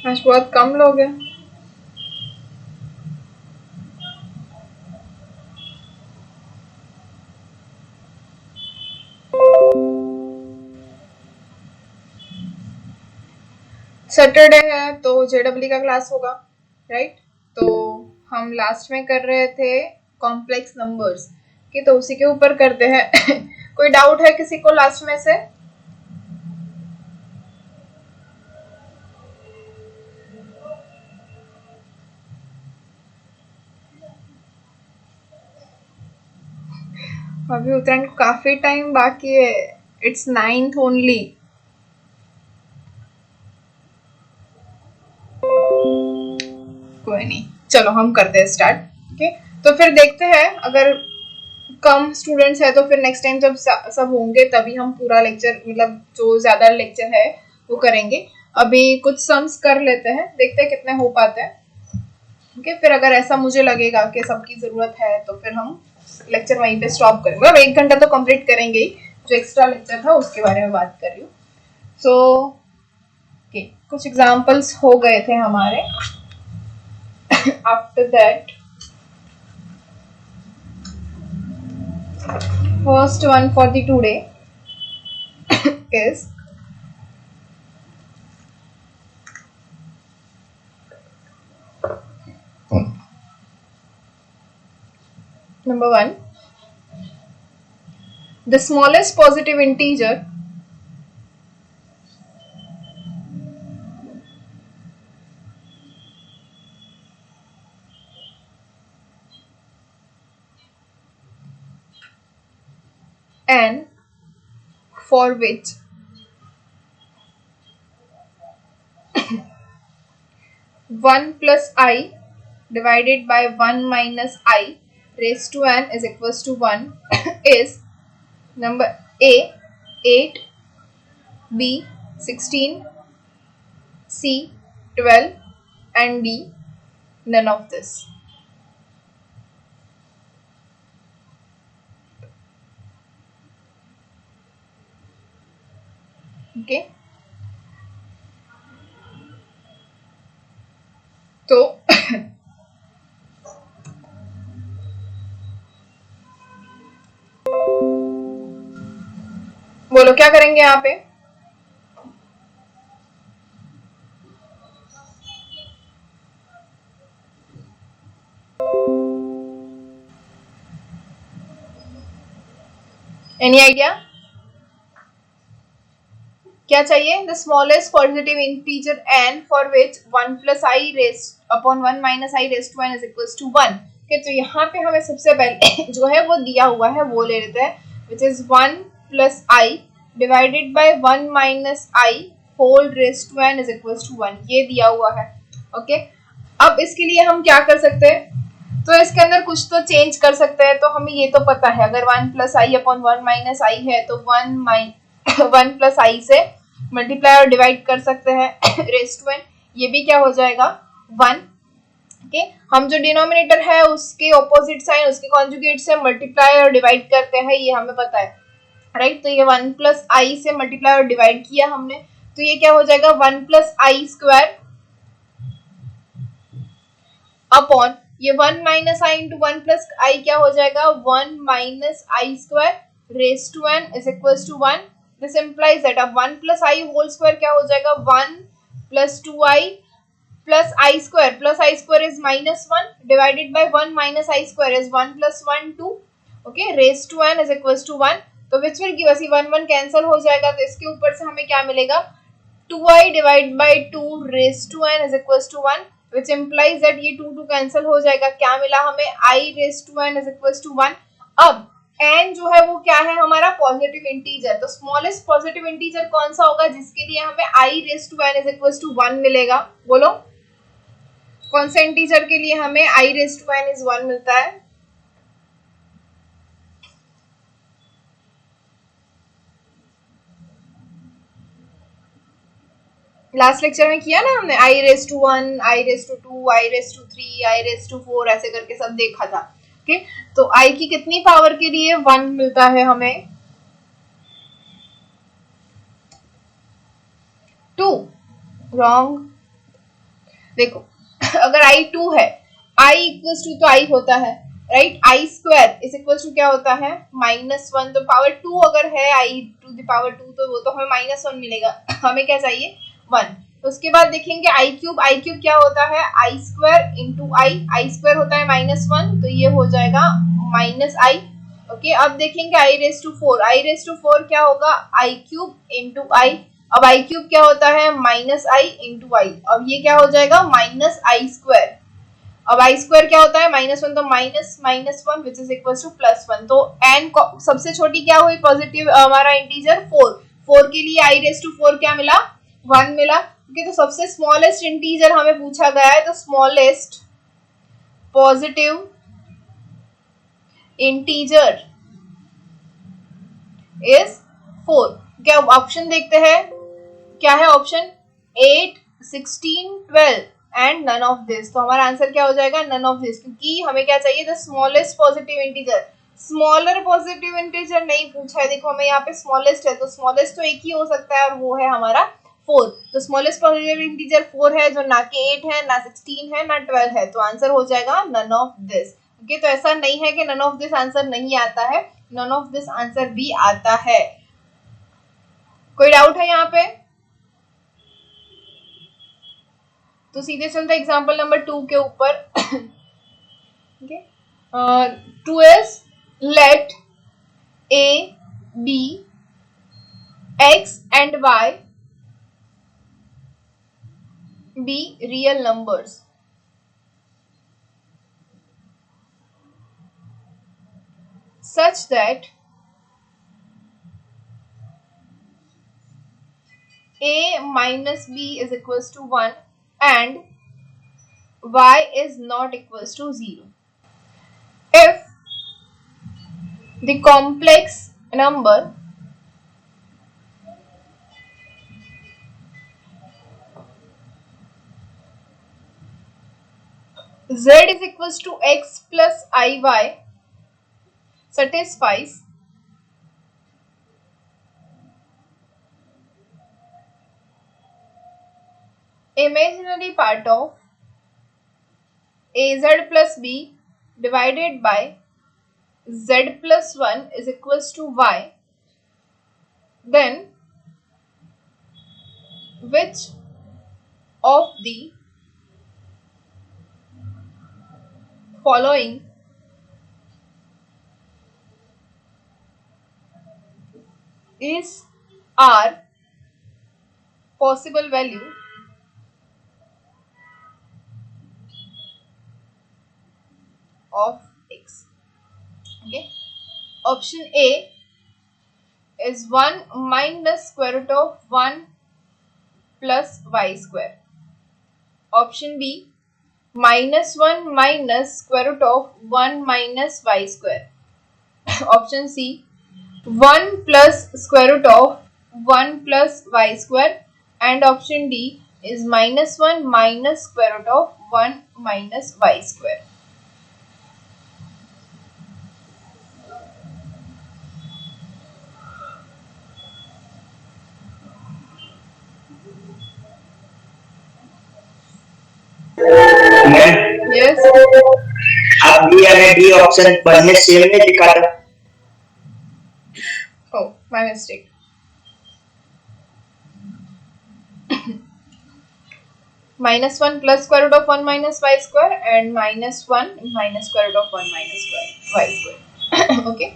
आज बहुत कम लोग हैं। सैटरडे है तो जेडब्ल्यू का क्लास होगा, राइट। तो हम लास्ट में कर रहे थे कॉम्प्लेक्स नंबर्स की, तो उसी के ऊपर करते हैं। कोई डाउट है किसी को लास्ट में से? अभी उत्तरायण को काफी टाइम बाकी है, इट्स 9th ओनली। कोई नहीं, चलो हम करते हैं स्टार्ट। ओके, तो फिर देखते हैं, अगर कम स्टूडेंट्स है तो फिर नेक्स्ट टाइम जब सब होंगे तभी हम पूरा लेक्चर, मतलब जो ज्यादा लेक्चर है वो करेंगे। अभी कुछ सम्स कर लेते हैं, देखते हैं कितने हो पाते हैं। ओके, फिर अगर ऐसा मुझे लगेगा कि सबकी जरूरत है तो फिर हम लेक्चर वहीं पे स्टॉप करेंगे। अब 1 घंटा तो कंप्लीट करेंगे ही, जो एक्स्ट्रा लेक्चर था उसके बारे में बात कर रही हूँ। सो कुछ एग्जाम्पल्स हो गए थे हमारे। After that, first one for the today is number 1. The smallest positive integer n for which 1 plus I divided by 1 minus I raised to n is equals to 1 is number A 8, B 16, C 12 and D none of this. Okay, तो बोलो क्या करेंगे यहाँ पे? Any idea क्या चाहिए? The smallest positive integer n for which 1 plus i raised upon 1 minus i raised to n is equals to 1। Okay, तो यहाँ पे हमें सबसे पहले जो है वो दिया हुआ है वो ले लेते हैं, which is 1 plus i divided by 1 minus i whole raised to n is equals to 1, ये दिया हुआ है। ओके, अब इसके लिए हम क्या कर सकते हैं? तो इसके अंदर कुछ तो चेंज कर सकते हैं। तो हमें ये तो पता है, अगर 1 प्लस आई अपॉन 1 माइनस आई है तो 1 प्लस आई से मल्टीप्लाई और डिवाइड कर सकते हैं रेस्ट टू n, ये भी क्या हो जाएगा 1। ओके, हम जो डिनोमिनेटर है उसके ऑपोजिट साइन, उसके कॉन्जुगेट से मल्टीप्लाई और डिवाइड करते हैं, ये हमें पता है, राइट। तो ये 1 प्लस आई से मल्टीप्लाई और डिवाइड किया हमने, तो ये क्या हो जाएगा 1 प्लस आई स्क्वायर अपॉन ये 1 minus i into 1 plus i क्या हो जाएगा 1 minus i square raised to n is equals to 1। This implies that अब 1 प्लस आई होल स्क्वायर क्या हो जाएगा 1 plus 2i plus i square is minus 1 divided by 1 minus i square is 1 plus 1 2। Okay, raised to n is equals to 1, तो which will give us 1 1 cancel हो जाएगा, तो इसके ऊपर से हमें क्या मिलेगा 2i divide by 2 raised to n is equals to 1, which implies that ये 2 कैंसिल हो जाएगा। क्या मिला हमें i raised to n is equals to 1। अब n जो है वो क्या है हमारा पॉजिटिव इंटीजर, तो स्मॉलेस्ट पॉजिटिव इंटीजर कौन सा होगा जिसके लिए हमें i raised to n is equals to 1 मिलेगा? बोलो कौन सा इंटीजर के लिए हमें i raised to n is 1 मिलता है? लास्ट लेक्चर में किया ना हमने, i raise to 1, i raise to 2, i raise to 3, i raise to 4 ऐसे करके सब देखा था। ओके, तो आई की कितनी पावर के लिए 1 मिलता है हमें? 2। रॉन्ग, देखो अगर आई 2 है, आई इक्वल्स टू तो आई होता है right, i square is equals to क्या होता है -1, तो पावर 2 अगर है आई टू द पावर 2 तो वो तो हमें -1 मिलेगा हमें क्या चाहिए 1। तो उसके बाद देखेंगे आई क्यूब क्या होता है आई स्क्वायर इंटू आई स्क्वायर होता है -1 तो ये हो जाएगा -i। ओके, अब देखेंगे आई रेस टू 4 क्या होगा आई क्यूब इंटू आई, अब आई क्यूब क्या होता है -i इंटू आई, अब ये क्या हो जाएगा -i स्क्वायर, अब आई स्क्वायर क्या होता है -1 तो -1 विच इज इक्वल टू +1। तो n सबसे छोटी क्या हुई पॉजिटिव हमारा इंटीजर 4 के लिए आई रेस टू 4 क्या मिला 1 मिला। ओके, तो सबसे स्मॉलेस्ट इंटीजर हमें पूछा गया है, तो स्मॉलेस्ट पॉजिटिव इंटीजर इज 4। क्या ऑप्शन देखते हैं, क्या है option 8, 16, 12 and none of this. तो हमारा आंसर क्या हो जाएगा नन ऑफ दिस, क्योंकि हमें क्या चाहिए the smallest positive integer. Smaller positive integer नहीं पूछा है, देखो हमें यहाँ पे स्मॉलेस्ट है तो स्मॉलेस्ट तो एक ही हो सकता है और वो है हमारा 4। तो स्मॉलेस्ट पॉजिटिव इंटीजर 4 है जो ना कि 8 है ना 16 है ना 12 है, तो आंसर हो जाएगा नन ऑफ दिस। ओके, तो ऐसा नहीं है कि नन ऑफ दिस आंसर नहीं आता है, नन ऑफ दिस आंसर भी आता है। कोई डाउट है यहाँ पे? तो सीधे चलते एग्जांपल नंबर 2 के ऊपर। Okay, 2 is let a b x and y be real numbers such that a minus b is equals to 1 and y is not equals to 0. If the complex number z is equals to x plus iy satisfies imaginary part of az plus b divided by z plus 1 is equals to y, then which of the following is our possible value of x? Okay, option A is 1 minus square root of 1 plus y square. Option B -1 minus square root of 1 minus y square. Option C 1 plus square root of 1 plus y square, and option D is -1 minus square root of 1 minus y square. Yes. आप B और D option पढ़ने same में लिखा था। Oh, my mistake. -1 plus square root of 1 minus y square and -1 minus square root of 1 minus y square. Okay.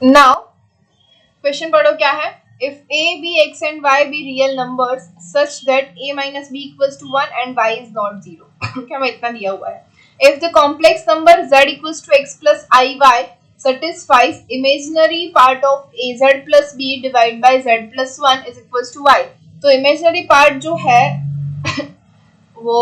Now, question पढ़ो क्या है? If a, b, x and y be real numbers such that a minus b equals to 1 and y is not 0. क्या मैं इतना दिया हुआ है? If the complex number z equals to x plus iy satisfies imaginary part of az plus b divided by z plus 1 is equals to y. तो imaginary part जो है वो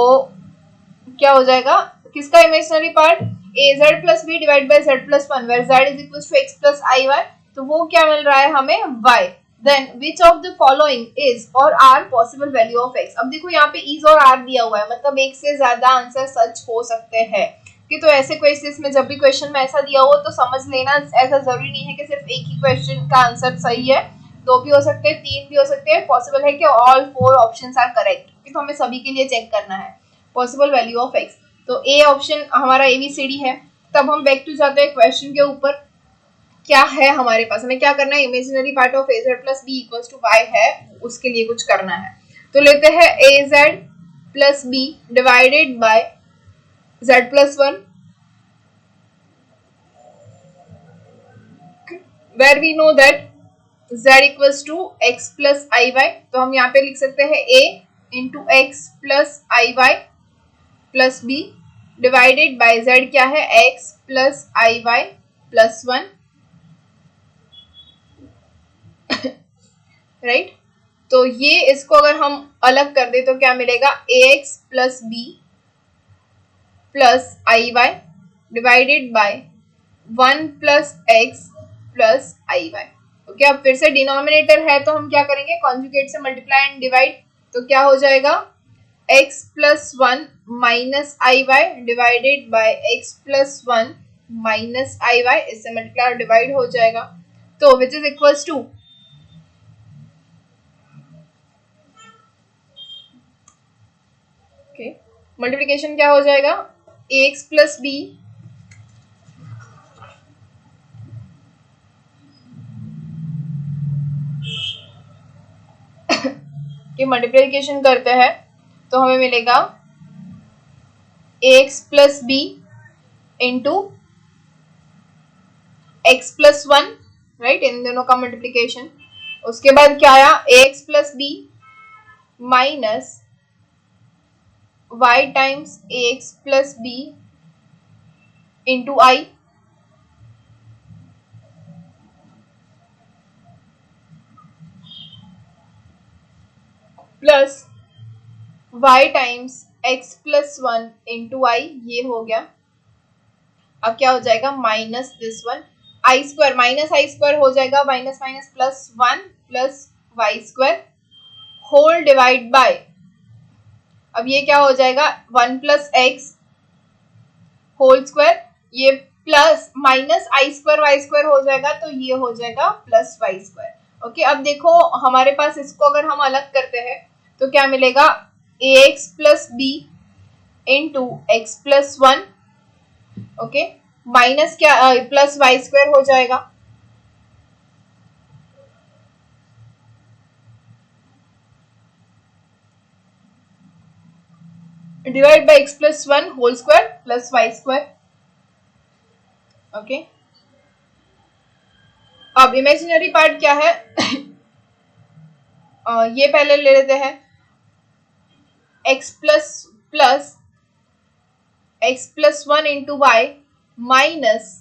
क्या हो जाएगा? किसका imaginary part? az plus b divided by z plus 1 where z is equals to x plus iy. तो वो क्या मिल रहा है हमें y. Then which of the following is or are possible value of x? अब देखो यहाँ पे is और are दिया हुआ है, मतलब एक से ज्यादा आंसर सच हो सकते हैं कि, तो ऐसे क्वेश्चंस में जब भी क्वेश्चन में ऐसा दिया हो तो समझ लेना, ऐसा जरूरी नहीं है कि सिर्फ एक ही क्वेश्चन का आंसर सही है, 2 भी हो सकते हैं, 3 भी हो सकते हैं, पॉसिबल है कि ऑल 4 ऑप्शंस आर करेक्ट, तो हमें सभी के लिए चेक करना है पॉसिबल वैल्यू ऑफ x। तो ए ऑप्शन हमारा ABCD है। तब हम बैक टू जाते हैं क्वेश्चन के ऊपर, क्या है हमारे पास, हमें क्या करना है, imaginary part of AZ plus b equals to y है, उसके लिए कुछ करना है। तो लेते हैं AZ plus b divided by Z plus 1, where we know that z equals to x plus iy, तो हम यहाँ पे लिख सकते हैं a into x plus iy plus b divided by z क्या है, x plus iy plus 1, right. तो ये इसको अगर हम अलग कर दे तो क्या मिलेगा, ax plus b plus iy divided by 1 plus x plus iy। Okay, अब फिर से डिनोमिनेटर है तो हम क्या करेंगे, कॉन्जुगेट से मल्टीप्लाई एंड डिवाइड, तो क्या हो जाएगा, x plus 1 minus i y divided by x plus 1 minus i y, इससे मल्टीप्लाई और डिवाइड हो जाएगा, तो which is equals to multiplication क्या हो जाएगा, ax प्लस बी कि मल्टीप्लिकेशन करते हैं तो हमें मिलेगा ax plus b into x plus 1, right, इन दोनों का मल्टीप्लिकेशन। उसके बाद क्या आया, ax plus b minus y times ax plus b into i plus y times x plus 1 into i, ये हो गया। अब क्या हो जाएगा, minus this one, i square minus i square हो जाएगा, minus minus plus 1 plus y square whole divide by, अब ये क्या हो जाएगा, 1 प्लस एक्स होल स्क्वायर, ये plus minus i square y square हो जाएगा, तो ये हो जाएगा प्लस वाई स्क्वायर। ओके, अब देखो हमारे पास इसको अगर हम अलग करते हैं तो क्या मिलेगा, ax plus b into x plus 1, okay, minus क्या प्लस वाई स्क्वायर हो जाएगा, divide by x plus 1 whole square plus y square. Okay, अब इमेजिनरी पार्ट क्या है ये पहले ले लेते हैं, x plus x plus 1 into y minus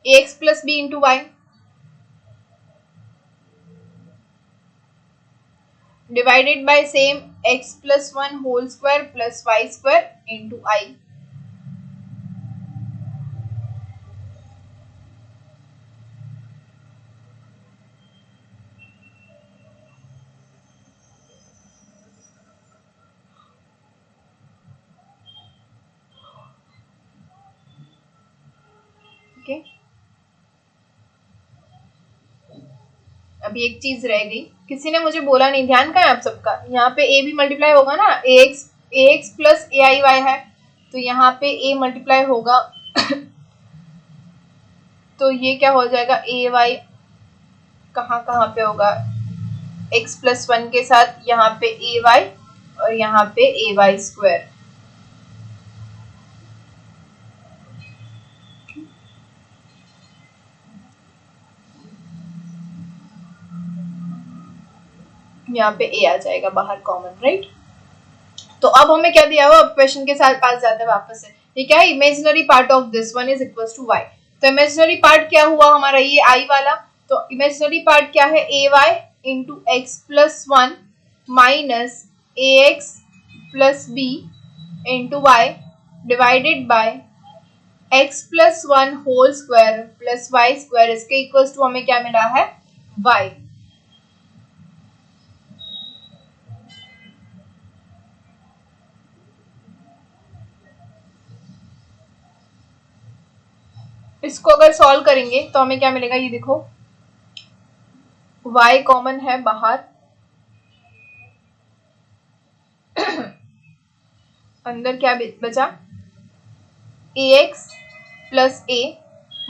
x plus b into y divided by same x plus 1 whole square plus y square into i. Okay, अभी एक चीज रह गई, किसी ने मुझे बोला नहीं, ध्यान का है आप सबका, यहाँ पे a भी मल्टीप्लाई होगा ना, ax प्लस ए आई वाई है, तो यहाँ पे a मल्टीप्लाई होगा तो ये क्या हो जाएगा, ए वाई कहाँ कहाँ पे होगा, x प्लस 1 के साथ यहाँ पे ए वाई और यहाँ पे ए वाई स्क्वायर। यहाँ पे a आ जाएगा बाहर कॉमन, राइट। तो अब हमें क्या दिया हुआ, अब क्वेश्चन के साथ पास जाते हैं वापस से, ये क्या है, imaginary part of this one is equals to y। तो इमेजिनरी पार्ट क्या हुआ हमारा, ये i वाला, तो इमेजिनरी पार्ट क्या है, a y into x plus 1 minus a x plus b into y divided by x plus 1 whole square plus y square, इसके इक्वल्स टू हमें क्या मिला है, y। इसको अगर सॉल्व करेंगे तो हमें क्या मिलेगा, ये देखो, y कॉमन है बाहर, अंदर क्या बचा, ax plus a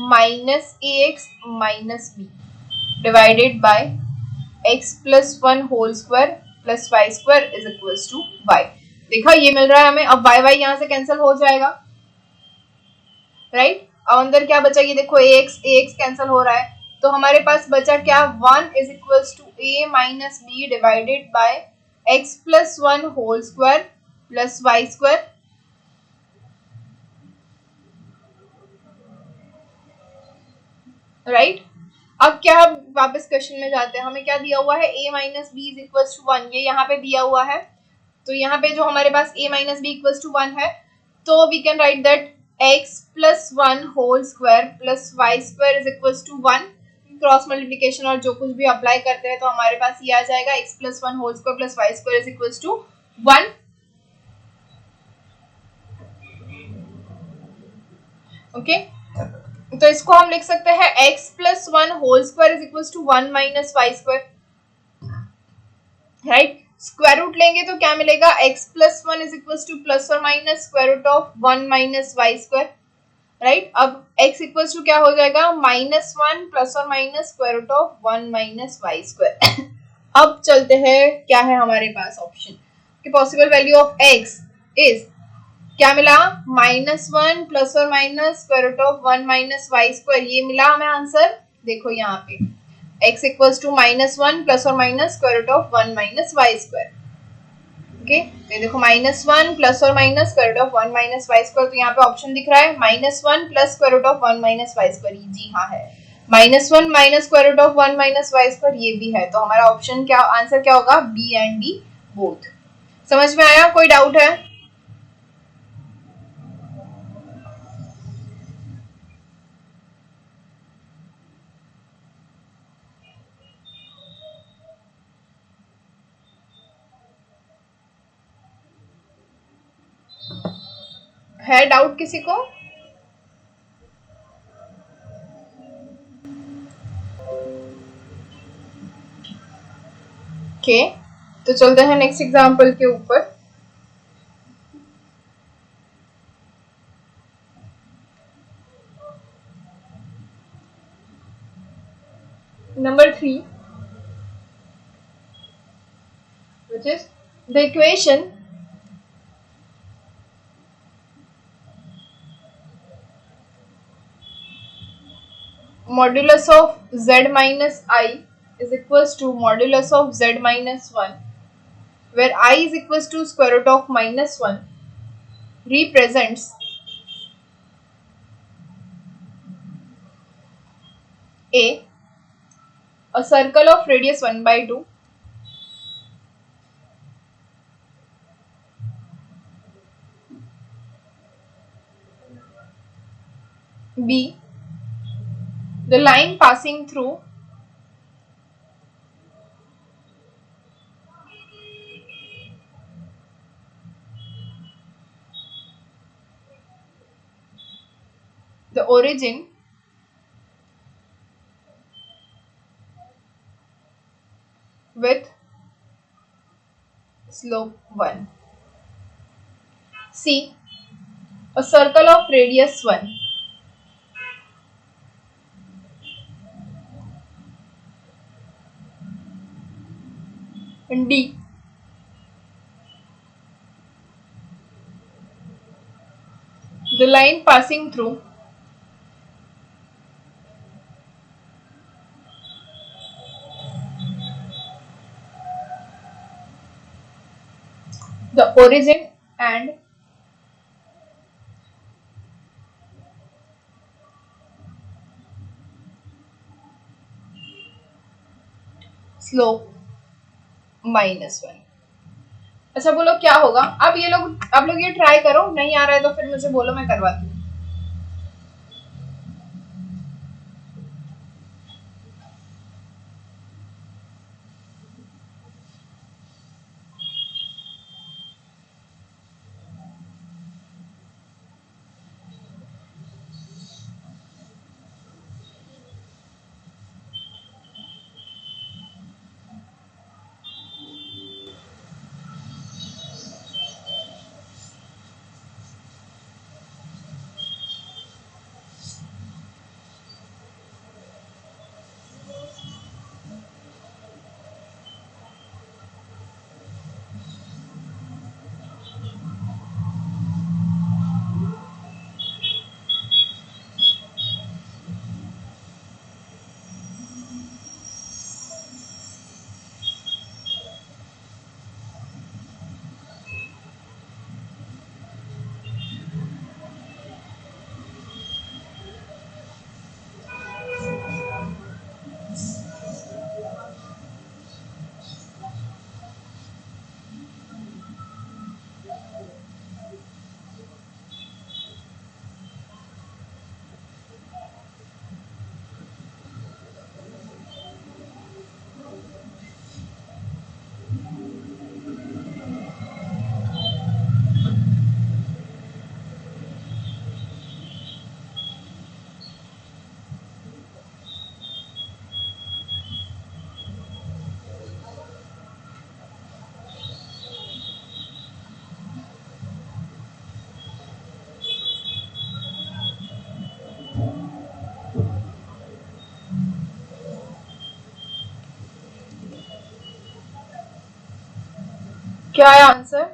minus ax minus b divided by x plus 1 whole square plus y square is equals to y। देखा ये मिल रहा है हमें। अब y यहां से कैंसिल हो जाएगा, राइट। अब अंदर क्या बचा, ये देखो ax कैंसिल हो रहा है, तो हमारे पास बचा क्या, 1 is equals to a minus b divided by x plus 1 whole square plus y square. Right. अब क्या, वापस क्वेश्चन में जाते हैं, हमें क्या दिया हुआ है, a minus b is equals to 1, ये यहाँ पे दिया हुआ है। तो यहाँ पे जो हमारे पास a minus b equals to 1 है, तो we can write that x plus 1 whole square plus y square is equals to 1। Cross multiplication और जो कुछ भी अप्लाई करते हैं तो हमारे पास ये आ जाएगा x plus 1 whole square plus y square is equals to 1। Okay, तो इसको हम लिख सकते हैं x plus 1 whole square is equals to 1 minus y square, right. Square root लेंगे तो क्या मिलेगा, x plus 1 is equals to plus और minus square root of 1 minus y square, right. अब x इक्वल्स टू क्या हो जाएगा, माइनस 1 प्लस और minus square root of 1 minus y square. अब चलते हैं, क्या है हमारे पास ऑप्शन कि possible value of x is, क्या मिला, -1 प्लस और minus square root of 1 minus y square, ये मिला हमें आंसर। देखो यहाँ पे x इक्वल्स टू -1 प्लस और minus square root of 1 minus y square. Okay, तो देखो -1 प्लस और minus square root of 1 minus y square, तो यहाँ पे ऑप्शन दिख रहा है -1 plus square root of 1 minus y square, जी हाँ है। -1 minus square root of 1 minus y square, ये भी है। तो हमारा ऑप्शन क्या, आंसर क्या होगा, बी एंड डी बोथ। समझ में आया, कोई डाउट है डाउट किसी को? ओके, तो चलते हैं नेक्स्ट एग्जांपल के ऊपर। Number 3, which is the equation modulus of z minus I is equals to modulus of z minus 1, where I is equals to square root of -1, represents a circle of radius 1/2, b the line passing through the origin with slope 1, c a circle of radius 1, and d the line passing through the origin and slope -1। अच्छा बोलो क्या होगा, अब ये लोग, आप लोग ये ट्राई करो, नहीं आ रहा है तो फिर मुझे बोलो, मैं करवाती हूँ। क्या है आंसर?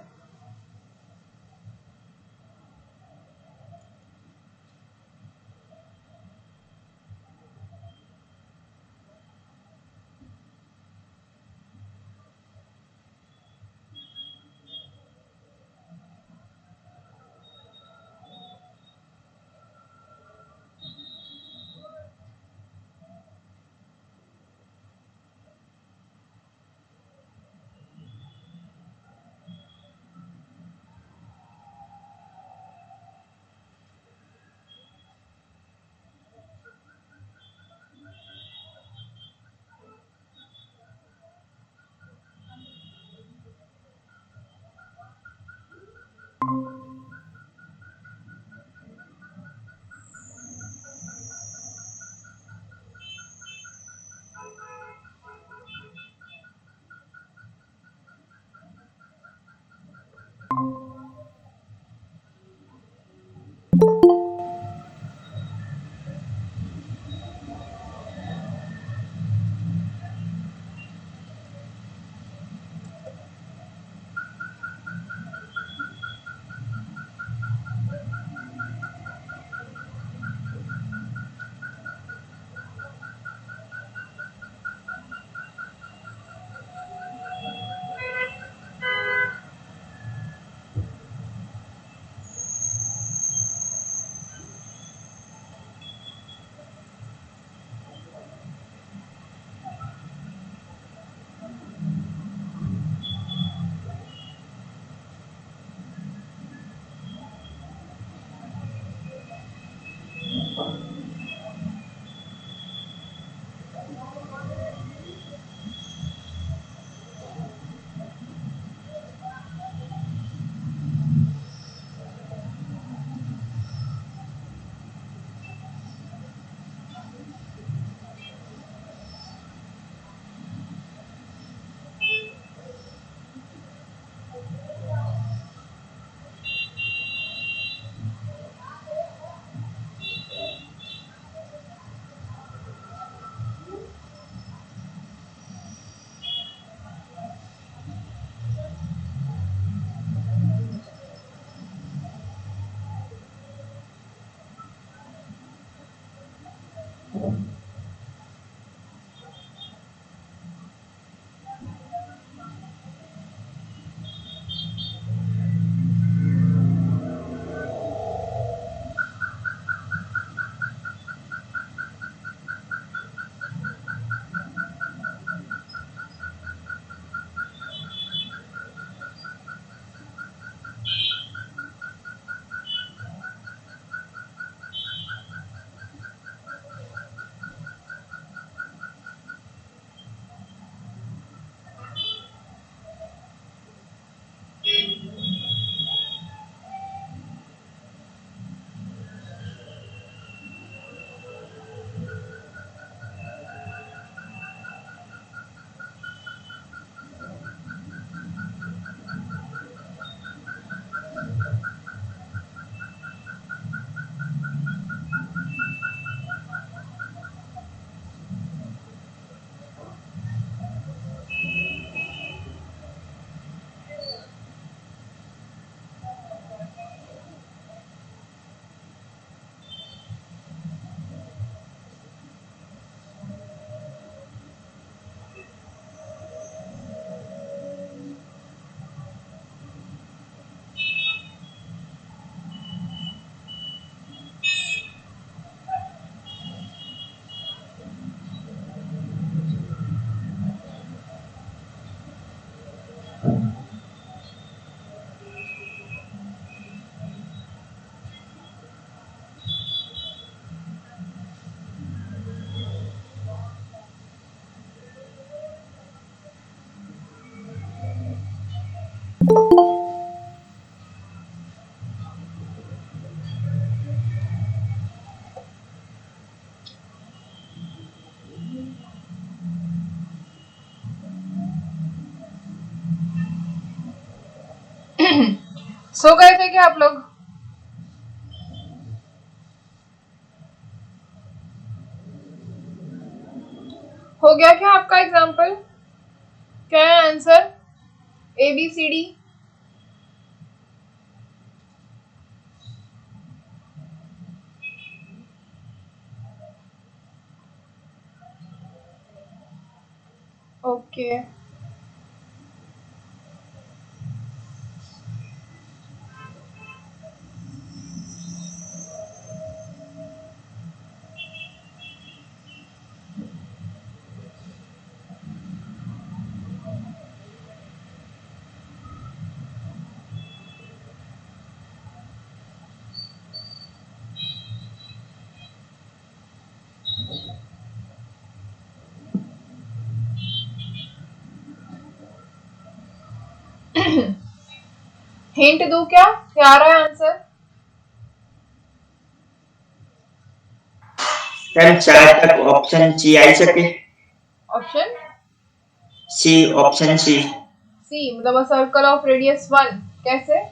सो गए थे क्या आप लोग? हो गया क्या आपका एग्जाम्पल? क्या है answer? A B C D. Okay hint दूं क्या आ रहा है आंसर? मैम 4 तक ऑप्शन सी आई सके। Option C, option C. सी मतलब अ सर्कल ऑफ रेडियस 1। कैसे?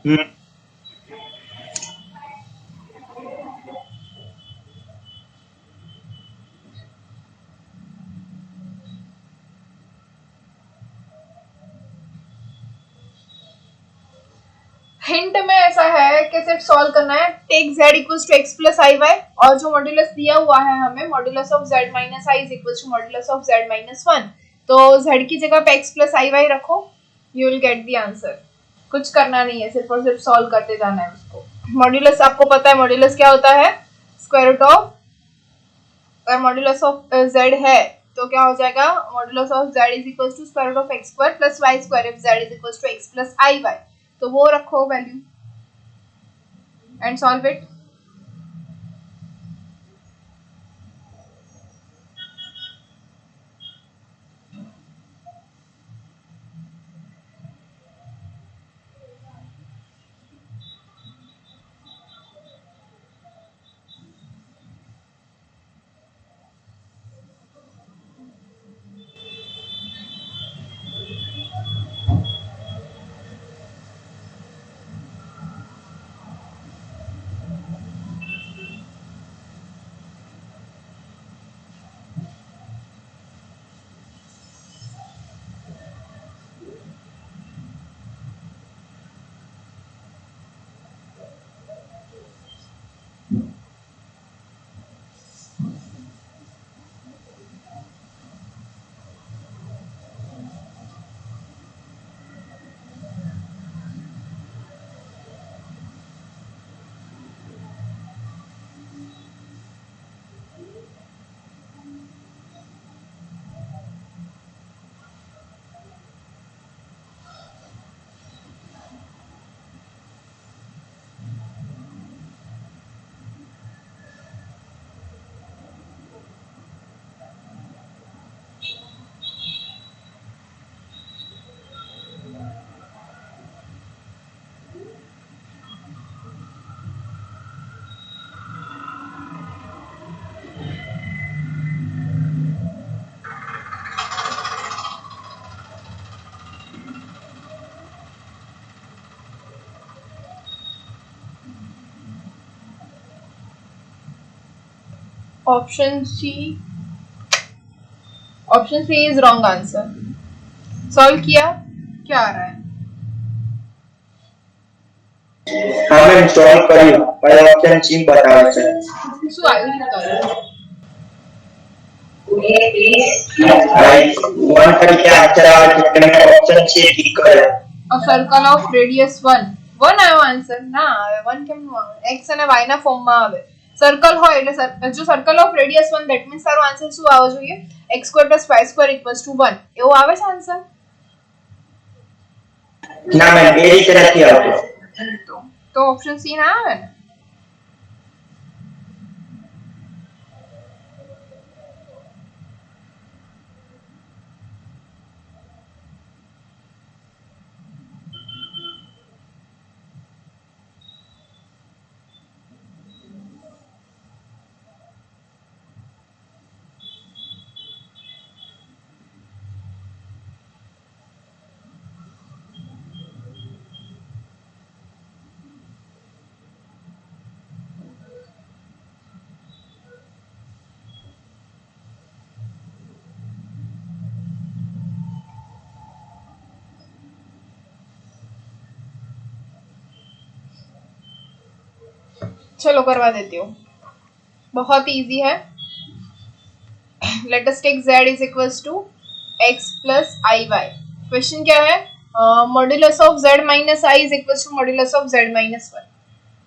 हिंट में ऐसा है कि सिर्फ सॉल्व करना है। Take z equals to x plus i y, और जो मॉड्यूलस दिया हुआ है हमें, modulus of z minus i is equals to modulus of z minus 1। तो z की जगह पे x प्लस आई वाई रखो, you will get the answer. कुछ करना नहीं है, सिर्फ और सिर्फ सॉल्व करते जाना है उसको। मॉड्यूलस आपको पता है मॉड्यूलस क्या होता है? स्क्वायर रूट ऑफ, अगर मॉड्यूलस ऑफ z है तो क्या हो जाएगा? Modulus of z is equals to square root of x square plus y square if z is equals to x plus i y. तो वो रखो value and solve it. Option C is wrong answer. Solve किया, क्या आ रहा है? हाँ ma'am solve કર્યું पर ऑप्शन सी बतावे છે। શું આવ્યું છે તો? भाई 1 તરીકે આન્સર આવે છે એટલે મેં ઓપ્શન સી ઠીક કર્યો। A circle of radius 1 આવ્યો આન્સર? ના આવે, 1 કેમ નું આવે? x અને y ના ફોર્મ માં આવે। સર્કલ હોય એટલે જો circle of radius 1, that means તારો આન્સર શું આવવો જોઈએ? x square plus y square equals to 1 એવો આવે છે આન્સર? ના મેમ એ રીતે નથી આવતો। તો ઓપ્શન સી ના આવે ને? चलो करवा देती हूँ, बहुत इजी है। Let us take z is equals to x plus i y. Question क्या है, modulus of z minus i is equals to modulus of z minus one.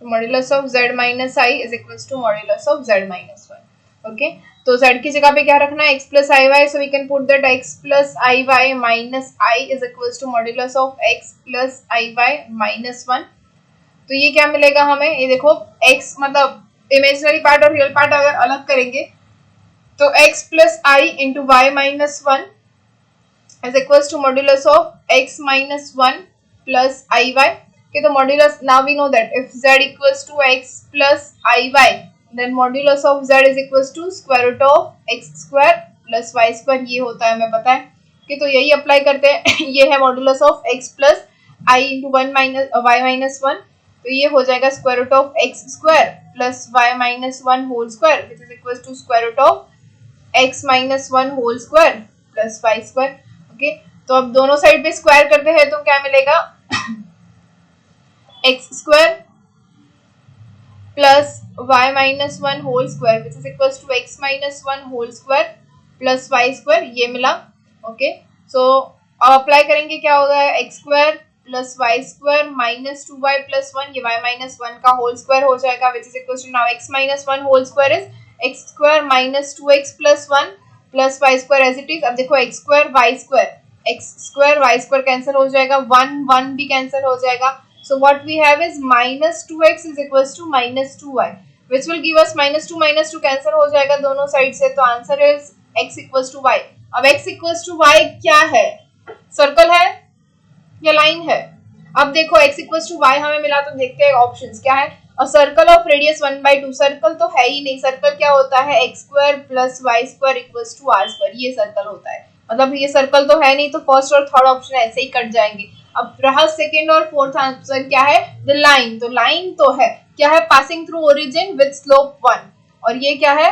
Modulus of z minus i is equals to modulus of z minus one. Okay, तो z की जगह पे क्या रखना है, x plus i y, so we can put that x plus i y minus i is equals to modulus of x plus i y minus one. तो ये क्या मिलेगा हमें, ये देखो x मतलब इमेजिनरी पार्ट और रियल पार्ट अगर अलग करेंगे तो x plus i into y minus one is equals to modulus of x minus one plus i y. Okay, the modulus, now we know that if z equals to x plus iy, then modulus of z is equals to square root of x square plus y square, ये होता है हमें पता है कि, तो यही apply करते हैं। ये है modulus of x plus I into one minus y minus one, तो ये हो जाएगा square root of x square plus y minus one whole square which is equals to square root of x minus one whole square plus y square. Okay, तो अब दोनों side पे square करते हैं तो क्या मिलेगा, x square plus y minus one whole square which is equals to x minus one whole square plus y square, ये मिला। ओके, सो अब अप्लाई करेंगे, क्या होगा, x square plus y square minus two y plus one, ये y minus one का whole square हो जाएगा which is equals to now x minus one whole square is x square minus two x plus one plus y square as it is. अब देखो x square y square cancel हो जाएगा, one one भी cancel हो जाएगा। So what we have is minus 2x is equals to minus 2y, which will give us minus 2 cancel हो जाएगा दोनों साइड से, तो answer is x equals to y। अब x equals to y क्या है, सर्कल है या लाइन है? अब देखो x equals to y हमें मिला, तो देखते हैं ऑप्शंस क्या है। और सर्कल ऑफ रेडियस 1/2, सर्कल तो है ही नहीं, सर्कल क्या होता है, x square plus y square equals to r square, ये सर्कल होता है। मतलब ये सर्कल तो है नहीं, तो फर्स्ट और थर्ड ऑप्शन ऐसे ही कट जाएंगे। अब रहा सेकेंड और फोर्थ आंसर क्या है, द लाइन, तो लाइन तो है, क्या है, passing through origin with slope one, और ये क्या है,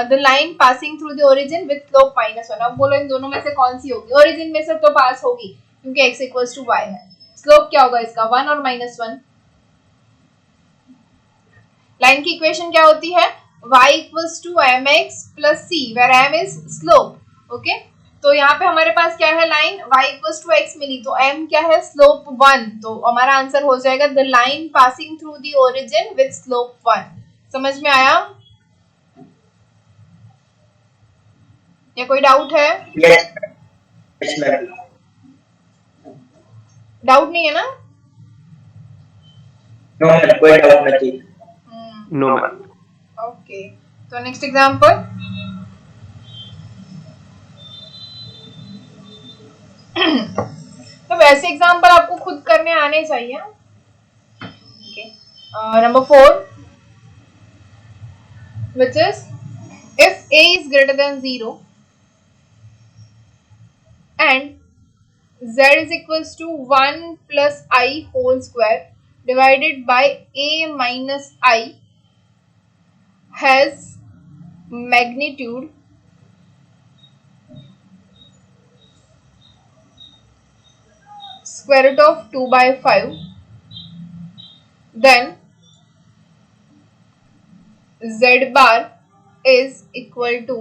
the line passing through the origin with slope minus one. अब बोलो इन दोनों में से कौन सी होगी, ओरिजिन में से तो पास होगी क्योंकि x इक्वल्स टू y है। स्लोप क्या होगा इसका, वन और माइनस वन। लाइन की इक्वेशन क्या होती है, y equals to mx plus c where m is slope. Okay, तो यहाँ पे हमारे पास क्या है, line y equals to x मिली, तो m क्या है, स्लोप वन, तो हमारा आंसर हो जाएगा the line passing through the origin with slope one. समझ में आया या कोई डाउट है? yes ma'am। डाउट नहीं है ना? नो मैम, कोई डाउट नहीं। No ma'am. ओके, तो नेक्स्ट एग्जांपल, तो वैसे एग्जांपल आपको खुद करने आने चाहिए। Okay, number 4 which is if a is greater than 0 and z is equals to 1 plus I whole square divided by a minus I has magnitude square root of 2/5, then z bar is equal to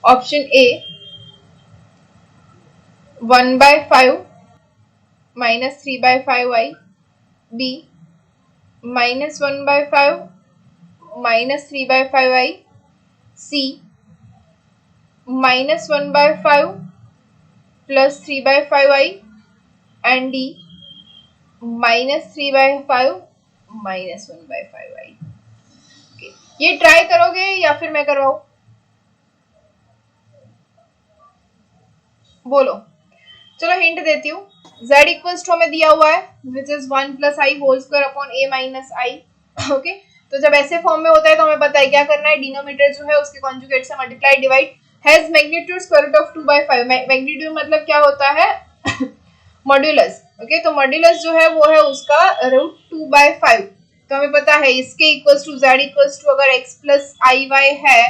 option A 1/5 minus 3/5y, B minus 1/5 minus 3/5y, C minus 1/5 plus 3/5y, and D minus 3/5 minus 1/5y। okay. ये try करोगे या फिर मैं करवाऊं, बोलो। चलो hint देती हूँ, z equals to हमें दिया हुआ है which is 1 plus i whole square upon a minus i. Okay, तो जब ऐसे फॉर्म में होता है तो हमें पता है क्या करना है, डिनोमिनेटर जो है उसके कॉन्जुगेट से multiply divide, has magnitude square root of 2/5। Magnitude मतलब क्या होता है, मॉड्यूलस। ओके, तो मॉड्यूलस जो है वो है उसका रूट 2/5, तो हमें पता है इसके equals to z equals to अगर x प्लस आई वाई है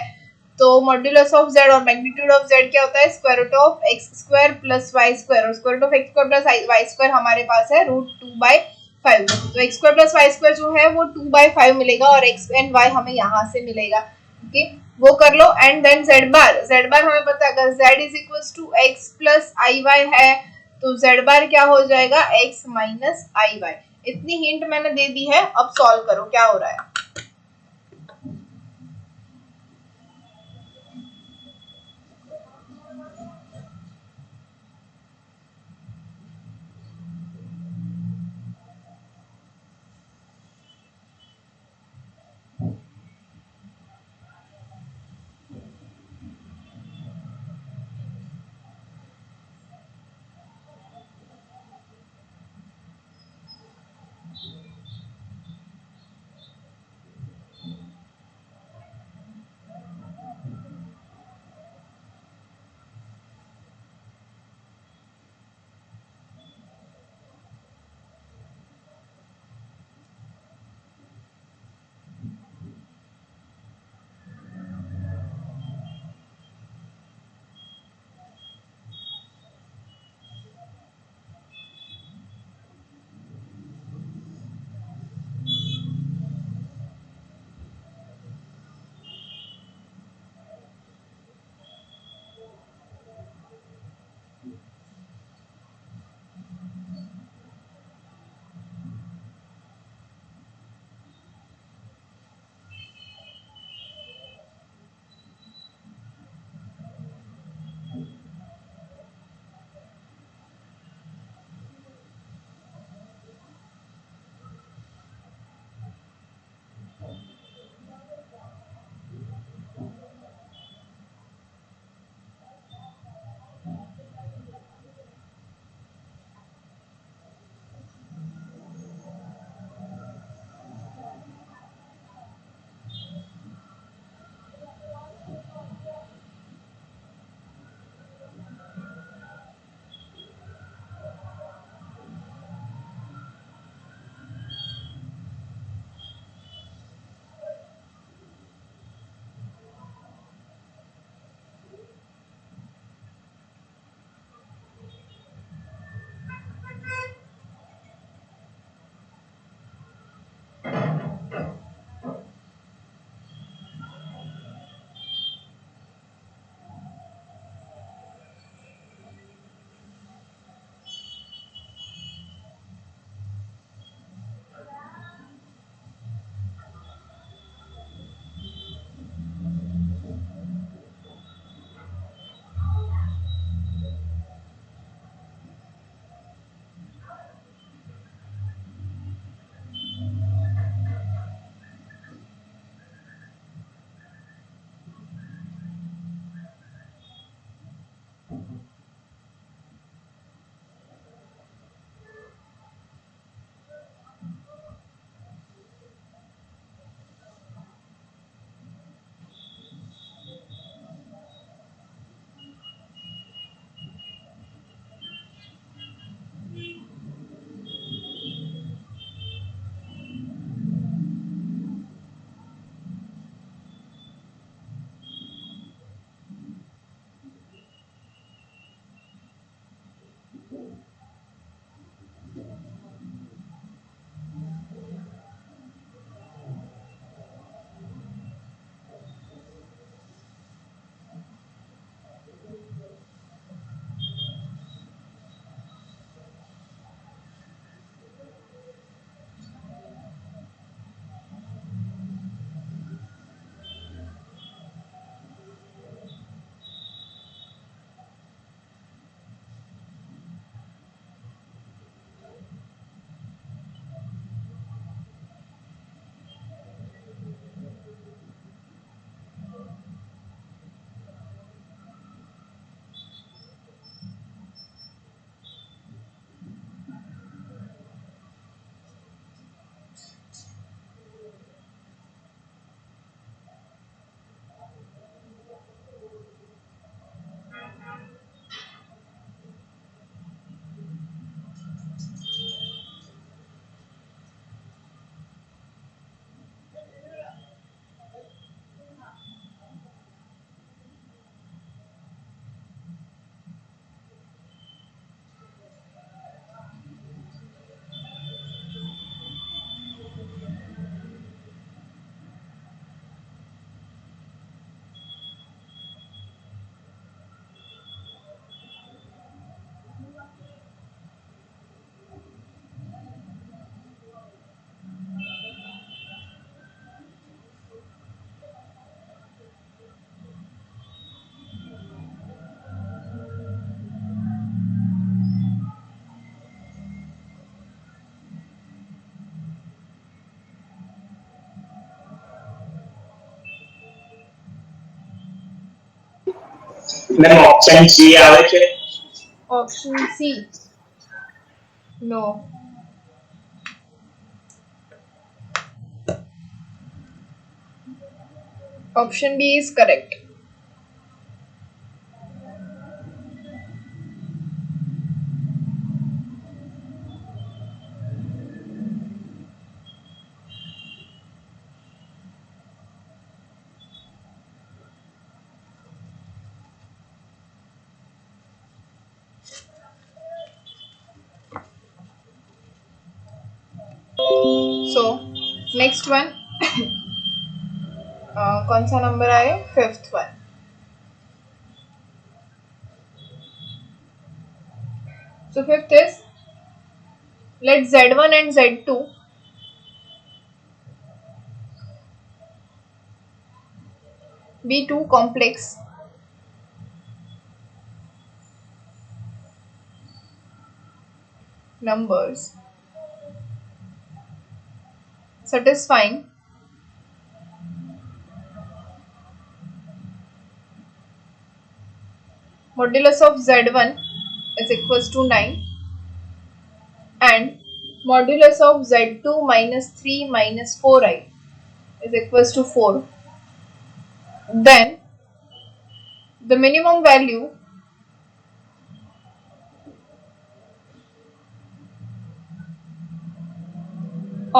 तो मॉड्यूलस ऑफ z और मैग्नीट्यूड ऑफ z क्या होता है, square root of x square plus y square, और square root of x square plus y square हमारे पास है रूट 2/5। 5। तो x square plus y square जो है वो 2/5 मिलेगा और x एंड y हमें यहाँ से मिलेगा। ओके, वो कर लो। एंड देन z बार हमें पता है अगर z is equal to x plus i y है तो z बार क्या हो जाएगा x माइनस आई वाई। इतनी हिंट मैंने दे दी है, अब सॉल्व करो क्या हो रहा है। मैम ऑप्शन सी આવે છે option C no option B is correct so next one कौन सा नंबर आए 5th one so 5th is let z1 and z2 be two complex numbers satisfying modulus of z1 is equals to 9 and modulus of z2 minus 3 minus 4i is equals to 4, then the minimum value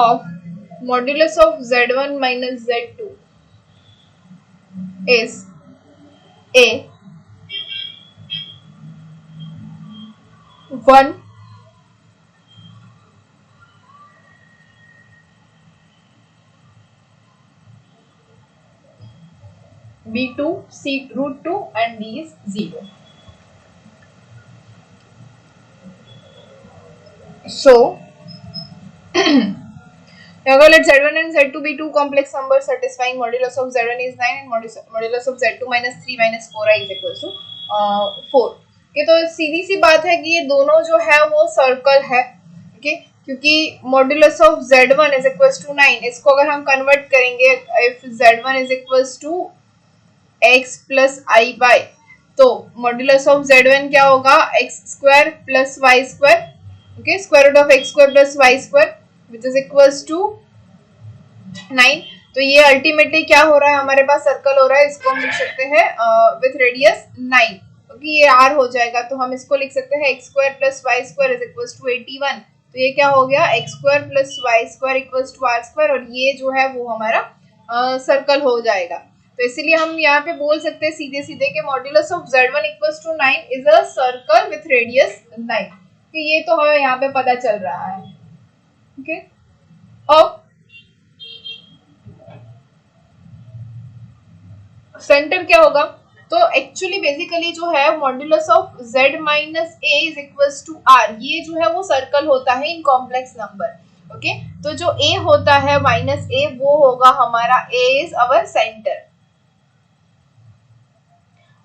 of modulus of z1 minus z2 is a 1 b2 c root 2 and d is 0. So now let z1 and z2 be two complex numbers satisfying modulus of z1 is 9 and modulus of z2 minus 3 minus 4i is equals to 4. okay, तो सीधी सी बात है कि ये दोनों जो है वो circle है okay? क्योंकि modulus of z1 is equals to 9 इसको अगर हम कन्वर्ट करेंगे if z1 is equals to x plus i by तो modulus of z1 क्या होगा x square plus y square okay square root of x square plus y square which is equals to 9. तो ये ultimately क्या हो रहा है हमारे पास सर्कल हो रहा है इसको हम लिख सकते हैं विथ रेडियस 9 क्योंकि ये r हो जाएगा तो हम इसको लिख सकते हैं x square plus y square is equals to 81. तो ये क्या हो गया x square plus y square equals to r square और ये जो है वो हमारा सर्कल हो जाएगा. तो इसीलिए हम यहाँ पे बोल सकते हैं सीधे सीधे कि modulus of z1 equals to 9 is a circle with radius 9. तो ये तो हमें यहाँ पे पता चल रहा है. ओके अब सेंटर क्या होगा तो एक्चुअली बेसिकली जो है modulus of z minus a is equals to r ये जो है वो सर्कल होता है इन कॉम्प्लेक्स नंबर. ओके तो जो a होता है माइनस a वो होगा हमारा a is our centre.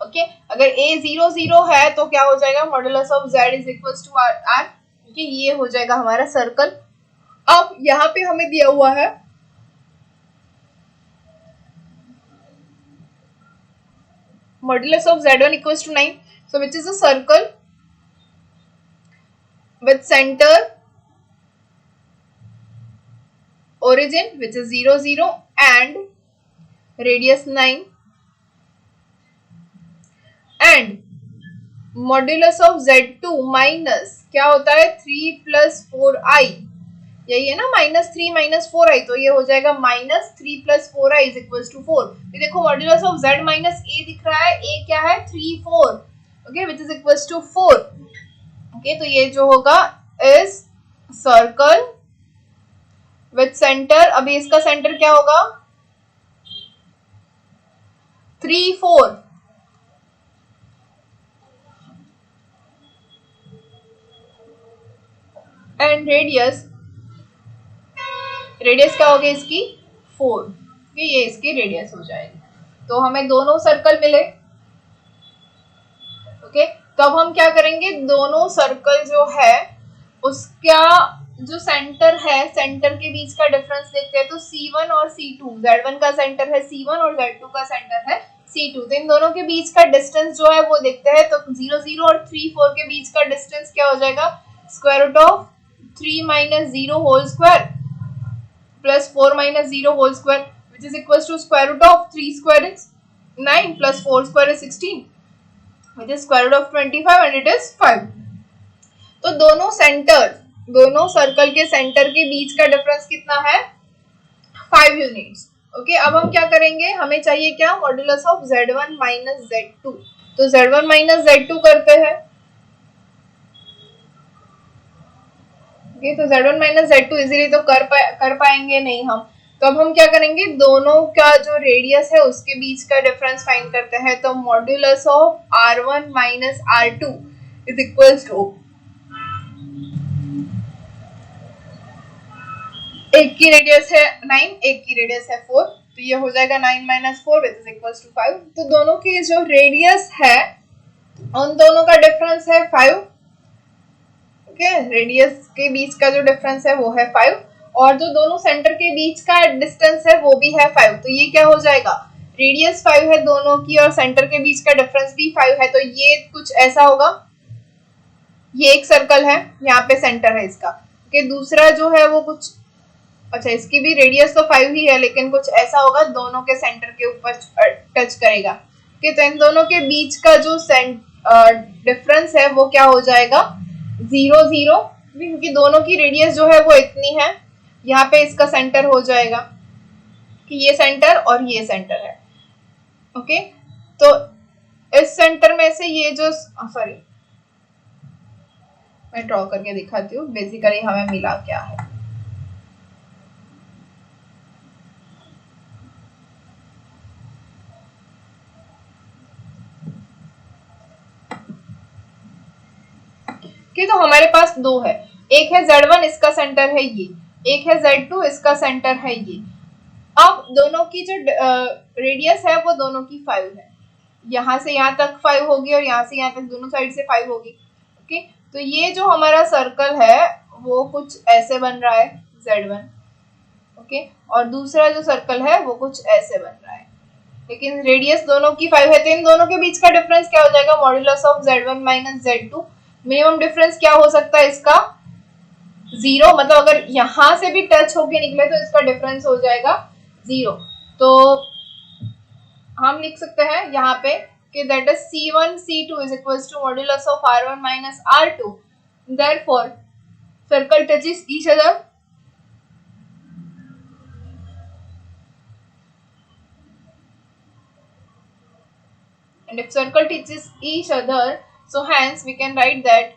Okay अगर a 0 0 है तो क्या हो जाएगा modulus of z is equals to r. Okay ये हो जाएगा हमारा सर्कल. अब यहाँ पे हमें दिया हुआ है modulus of z1 equals to 9 so which is a circle with center origin which is 0 0 and radius 9 and modulus of z2 minus क्या होता है 3 plus 4i यही है ना -3 -4i तो ये हो जाएगा -3 plus 4i is equals to 4. ये देखो modulus of z minus a दिख रहा है a क्या है 3 4 okay which is equals to 4. Okay तो ये जो होगा is circle with center. अभी इसका सेंटर क्या होगा 3 4 and radius क्या होगी इसकी 4. ये इसकी रेडियस हो जाएगी. तो हमें दोनों सर्कल मिले. ओके तो अब हम क्या करेंगे दोनों सर्कल जो है उसका जो सेंटर है सेंटर के बीच का डिफरेंस देखते हैं. तो C1 और C2 Z1 का सेंटर है C1 और Z2 का सेंटर है C2। तो इन दोनों के बीच का डिस्टेंस जो है वो देखते हैं। तो 0 0 और 3 4 के बीच का डिस्टेंस क्या हो जाएगा, square root of 3 minus 0 whole square plus 4 minus 0 whole square which is equal to square root of 3 square is 9 plus 4 square is 16 which is square root of 25 and it is 5। तो दोनों circle के centre के बीच का difference कितना है, 5 units. Okay, अब हम क्या करेंगे, हमें चाहिए क्या, modulus of z1 minus z2। तो z1 माइनस z2 करते हैं। ओके, तो z1 माइनस z2 इजीली तो कर पाएंगे नहीं हम। तो अब हम क्या करेंगे, दोनों का जो रेडियस है उसके बीच का डिफरेंस फाइंड करते हैं। तो modulus of r1 minus r2 is equals to, एक की रेडियस है 9, एक की रेडियस है 4, तो ये हो जाएगा 9 minus 4 which is equals to 5। तो दोनों की जो रेडियस है उन दोनों का डिफरेंस है 5। ओके, रेडियस के बीच का जो डिफरेंस है वो है 5 और जो दोनों सेंटर के बीच का डिस्टेंस है वो भी है 5। तो ये क्या हो जाएगा, रेडियस 5 है दोनों की और सेंटर के बीच का डिफरेंस भी 5 है। तो ये कुछ ऐसा होगा, ये एक सर्कल है, यहाँ पे सेंटर है इसका। ओके, दूसरा जो है वो कुछ, अच्छा इसकी भी रेडियस तो 5 ही है लेकिन कुछ ऐसा होगा, दोनों के सेंटर के ऊपर टच करेगा। ओके, तो इन दोनों के बीच का जो डिफरेंस है वो क्या हो जाएगा, 0 0, क्योंकि दोनों की रेडियस जो है वो इतनी है। यहाँ पे इसका सेंटर हो जाएगा कि ये सेंटर और ये सेंटर है। ओके, तो इस सेंटर में से ये जो, सॉरी मैं ड्रॉ करके दिखाती हूँ, बेसिकली हमें मिला क्या है। तो हमारे पास दो है, एक है z1 इसका सेंटर है ये, एक है z2 इसका सेंटर है ये। अब दोनों की जो रेडियस है वो दोनों की 5 है, यहाँ से यहाँ तक 5 होगी और यहाँ से यहाँ तक दोनों साइड से 5 होगी। ओके, तो ये जो हमारा सर्कल है वो कुछ ऐसे बन रहा है z1। ओके, और दूसरा जो सर्कल है वो कुछ ऐसे बन रहा है, लेकिन रेडियस दोनों की 5 है। तो इन दोनों के बीच का डिफरेंस क्या हो जाएगा, modulus of z1 minus z2। Minimum difference क्या हो सकता है इसका, 0, मतलब अगर यहां से भी टच होके निकले तो इसका डिफरेंस हो जाएगा 0। तो हम लिख सकते हैं यहाँ पे कि that is c1 c2 is equals to modulus of r1 minus r2। Therefore circle touches each other and if circle touches each other, so hence we can write that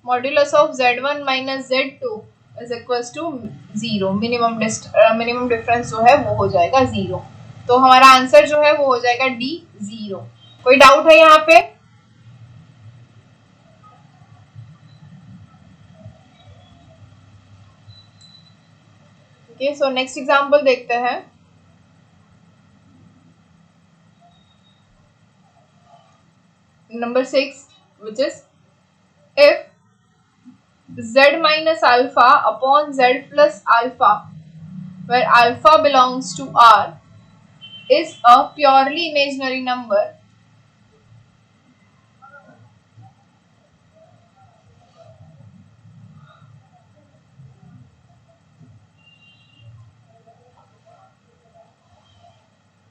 modulus of z1 minus z2 is equals to 0। Minimum difference जो है वो हो जाएगा 0। तो हमारा answer जो है वो हो जाएगा D 0। कोई डाउट है यहाँ पे? ओके, सो नेक्स्ट एग्जांपल देखते हैं। Number 6, which is if z minus alpha upon z plus alpha, where alpha belongs to R, is a purely imaginary number,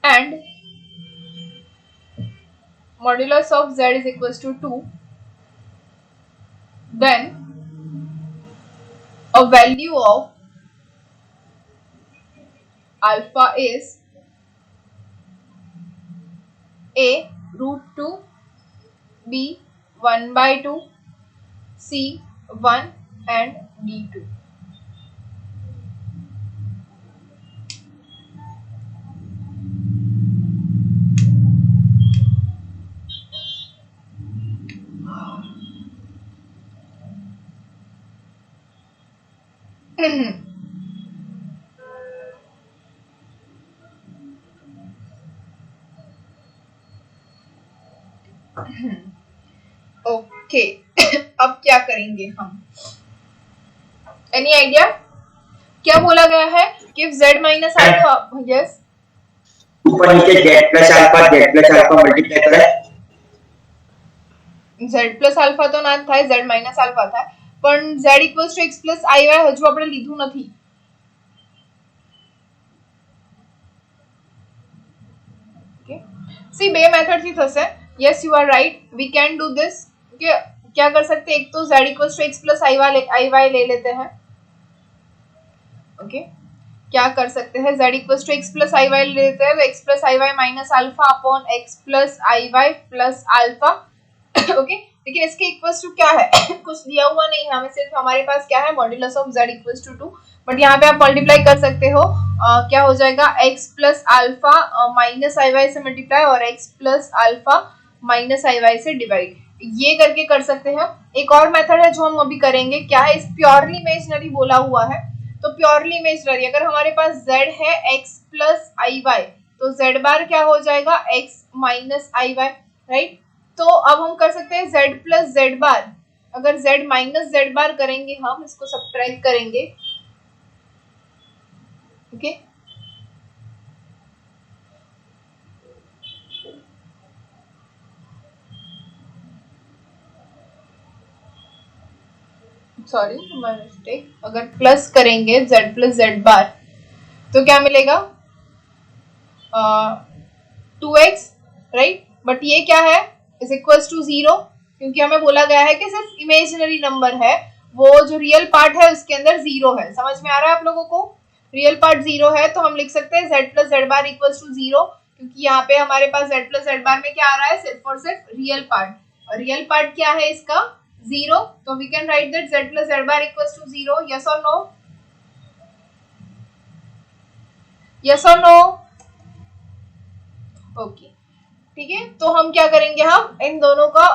and modulus of z is equals to 2, then a value of alpha is a root 2, b 1 by 2, c 1 and d 2। Okay, अब क्या करेंगे हम, any idea क्या बोला गया है कि z minus alpha, yes ऊपर नीचे जेड प्लस अल्फा मल्टीप्लाई करें। z प्लस अल्फा तो ना था, z माइनस अल्फा था, पण z equals to x plus i y હજુ આપણે લીધું નથી. ओके, सी बे मेथड थी થશે. Yes you are right, we can do this. Okay, क्या कर सकते हैं, एक तो z equals to x plus i y ले लेते हैं. ओके, क्या कर सकते हैं, z equals to x plus i y ले लेते हैं, तो x plus i y minus alpha upon x plus i y plus alpha. Okay, लेकिन इसके इक्वल्स टू क्या है कुछ दिया हुआ नहीं है हमें, सिर्फ हमारे पास क्या है, modulus of z equals to 2. But यहाँ पे आप मल्टीप्लाई कर सकते हो, क्या हो जाएगा, x plus alpha minus i Y से मल्टीप्लाई और x plus alpha minus i Y से डिवाइड, ये करके कर सकते हैं. एक और मेथड है जो हम अभी करेंगे, क्या है, इस प्योरली इमेजिनरी बोला हुआ है, तो प्योरली इमेजिनरी अगर हमारे पास z है x प्लस आई वाई, तो z बार क्या हो जाएगा, x minus i Y, right. तो अब हम कर सकते हैं z प्लस z बार, अगर z माइनस z बार करेंगे, हम इसको सब्ट्रैक्ट करेंगे. ओके, सॉरी माय मिस्टेक, अगर प्लस करेंगे z प्लस z बार तो क्या मिलेगा, 2x, राइट. बट ये क्या है, इज इक्वल्स टू 0, क्योंकि हमें बोला गया है कि सिर्फ इमेजिनरी नंबर है, वो जो रियल पार्ट है उसके अंदर 0 है. समझ में आ रहा है आप लोगों को, रियल पार्ट 0 है, तो हम लिख सकते हैं z plus z bar equals to 0, क्योंकि यहाँ पे हमारे पास z प्लस z बार में क्या आ रहा है, सिर्फ और सिर्फ रियल पार्ट, और रियल पार्ट क्या है इसका, 0. तो we can write that z plus z bar equals to 0. Yes और नो, यस और नो. ओके, ठीक है, तो हम क्या करेंगे, हम इन दोनों का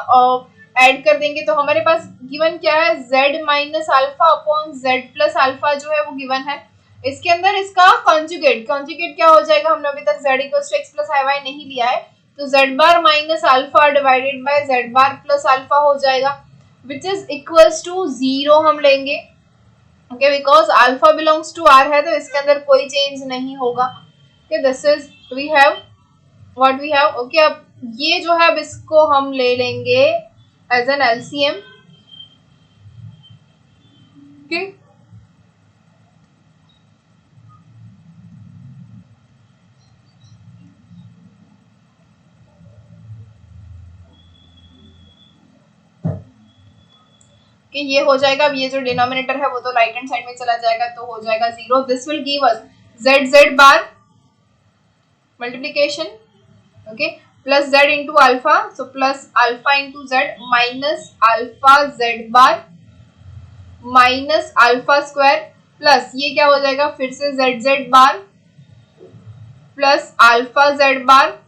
ऐड कर देंगे. तो हमारे पास गिवन क्या है, z minus alpha upon z plus alpha जो है वो गिवन है. इसके अंदर इसका कॉन्जुगेट क्या हो जाएगा, हमने अभी तक z equals to x plus i y नहीं लिया है, तो z bar minus alpha divided by z bar plus alpha हो जाएगा, विच इज इक्वल्स टू 0 हम लेंगे. Okay, because alpha belongs to r है, तो इसके अंदर कोई चेंज नहीं होगा. Okay, this is we have what we have. Okay, अब ये जो है, अब इसको हम ले लेंगे एज एन एलसीएम. ओके, कि ये हो जाएगा. अब ये जो डिनोमिनेटर है वो तो राइट हैंड साइड में चला जाएगा, तो हो जाएगा 0. This will give us z bar multiplication, okay, plus z into alpha, so plus alpha into z minus alpha z bar minus alpha square, plus ये क्या हो जाएगा, फिर से z bar plus alpha z bar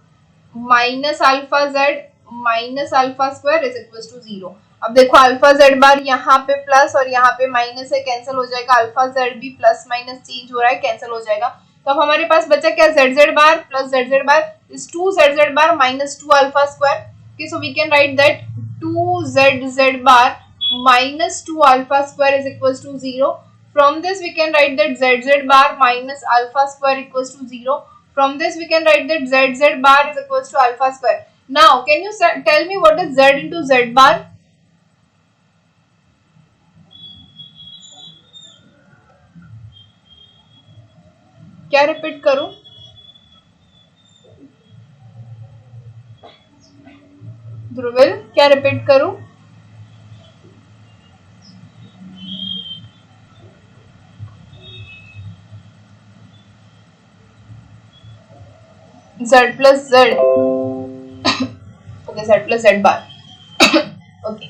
minus alpha z minus alpha square is equal to 0. अब देखो alpha z बार यहाँ पे प्लस और यहाँ पे माइनस है, कैंसिल हो जाएगा, अल्फा z भी प्लस माइनस चेंज हो रहा है, कैंसिल हो जाएगा. तो अब हमारे पास बचा क्या, z bar plus z bar is 2z bar minus 2 alpha square. Okay, so we can write that 2z bar minus 2 alpha square is equals to 0. From this we can write that z bar minus alpha square equals to 0. From this we can write that z bar is equals to alpha square. Now can you tell me what is z into z bar? क्या repeat करूं? ध्रुविल क्या repeat करूं? z plus z okay z plus z bar okay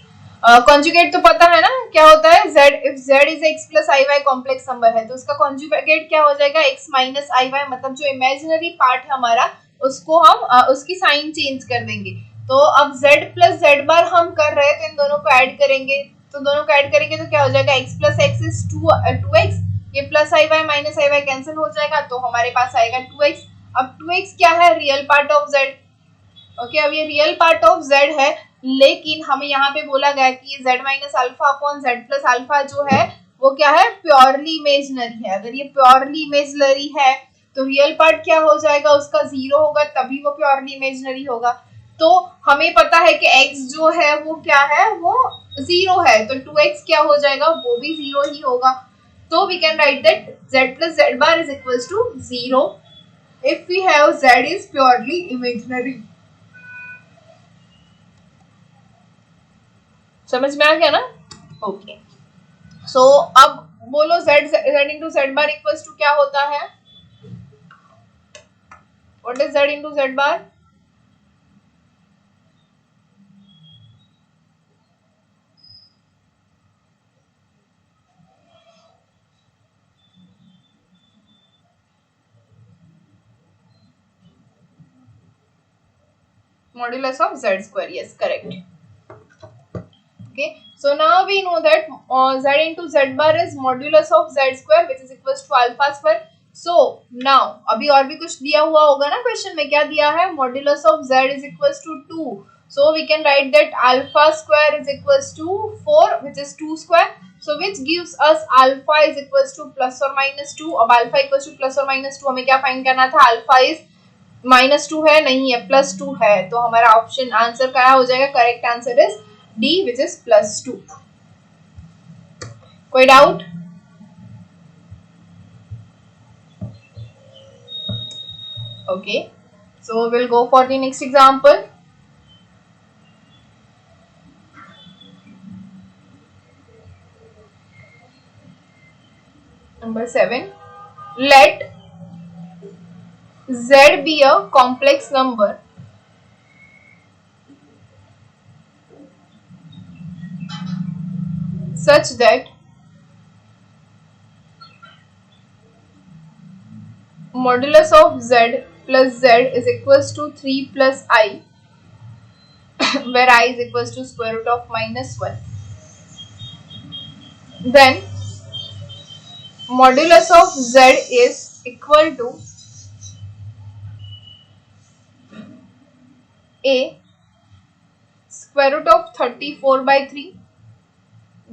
conjugate तो पता है ना क्या होता है z if z is x plus iy complex number है तो उसका कॉन्जुगेट क्या हो जाएगा x minus iy मतलब जो इमेजिनरी पार्ट है हमारा उसको हम उसकी साइन चेंज कर देंगे. तो अब z plus z bar हम कर रहे हैं तो इन दोनों को ऐड करेंगे तो दोनों को ऐड करेंगे तो क्या हो जाएगा x plus x is 2x ये plus iy minus iy cancel हो जाएगा तो हमारे पास आएगा 2x. अब 2x क्या है real part of z. Okay अब ये रियल पार्ट ऑफ z है लेकिन हमें यहाँ पे बोला गया कि ये z minus alpha upon z plus alpha जो है वो क्या है प्योरली इमेजिनरी है. अगर ये प्योरली इमेजिनरी है तो रियल पार्ट क्या हो जाएगा, उसका 0 होगा, तभी वो प्योरली इमेजिनरी होगा। तो हमें पता है कि x जो है वो क्या है, वो 0 है, तो 2x क्या हो जाएगा, वो भी 0 ही होगा। तो we can write that z plus z bar is equals to 0 if we have z is purely imaginary। समझ में आ गया ना? ओके, सो अब बोलो z into z bar equals to क्या होता है? What is z into z bar? Modulus of z square, yes, correct. Okay, so now we know that z into z bar is modulus of z square which is equals to alpha square. So now अभी और भी कुछ दिया हुआ होगा ना question में, क्या दिया है, modulus of z is equals to 2, so we can write that alpha square is equals to 4 which is 2 square, so which gives us alpha is equals to plus or minus 2। अब alpha equals to plus or minus 2 हमें क्या find करना था, alpha is -2 है, नहीं है, +2 है, तो हमारा ऑप्शन आंसर क्या हो जाएगा, correct answer is D which is +2। कोई doubt? Okay, so we'll go for the next example. Number 7. Let Z be a complex number such that modulus of Z plus Z is equals to 3 plus I, where I is equals to square root of -1. Then modulus of Z is equal to A square root of 34/3,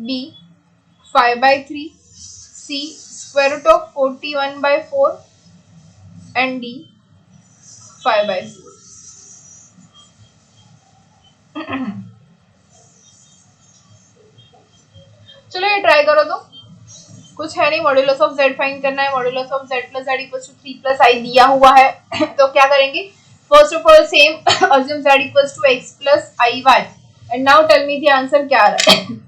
B 5/3, C square root of 41/4 and D 5/4। चलो ये try करो, तो कुछ है नहीं, modulus of z find करना है, modulus of z plus z equals to 3 plus i दिया हुआ है। तो क्या करेंगे, first of all same assume z equals to x plus i y and now tell me the answer क्या आ रहा है।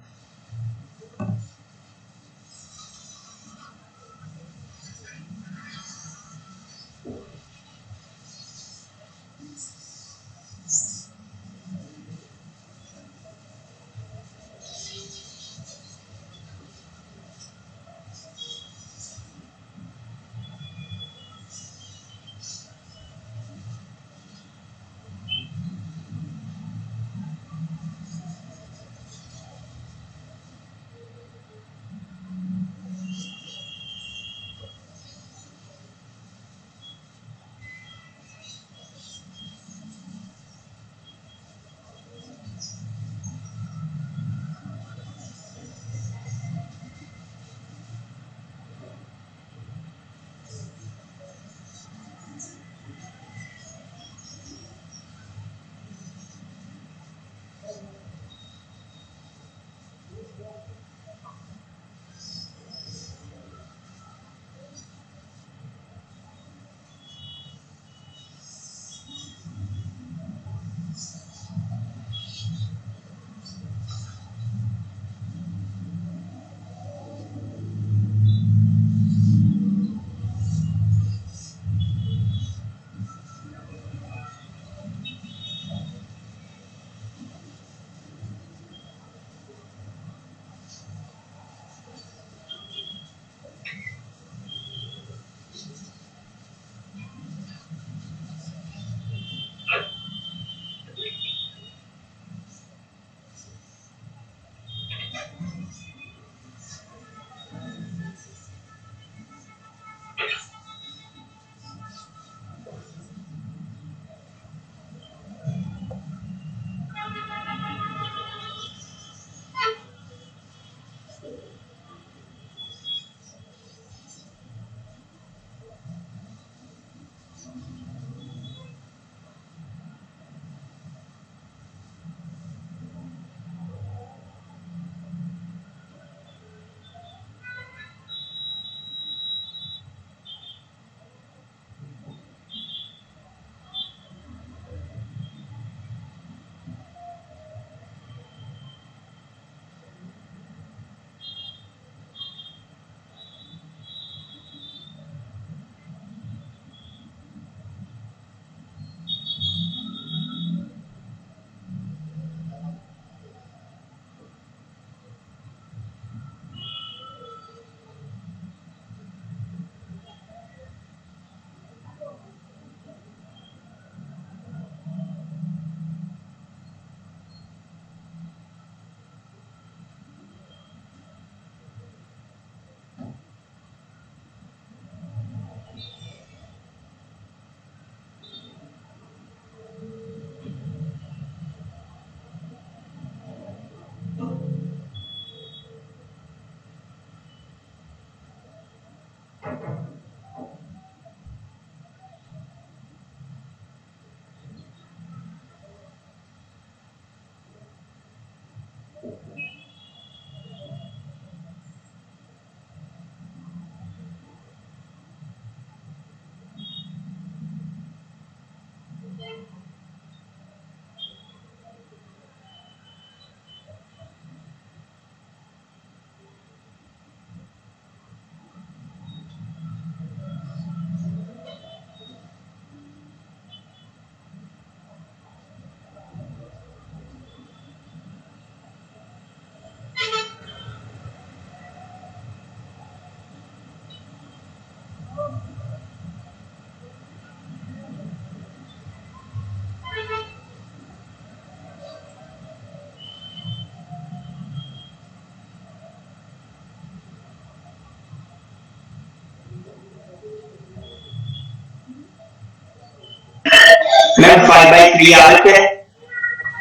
मैम 5/3 याद है?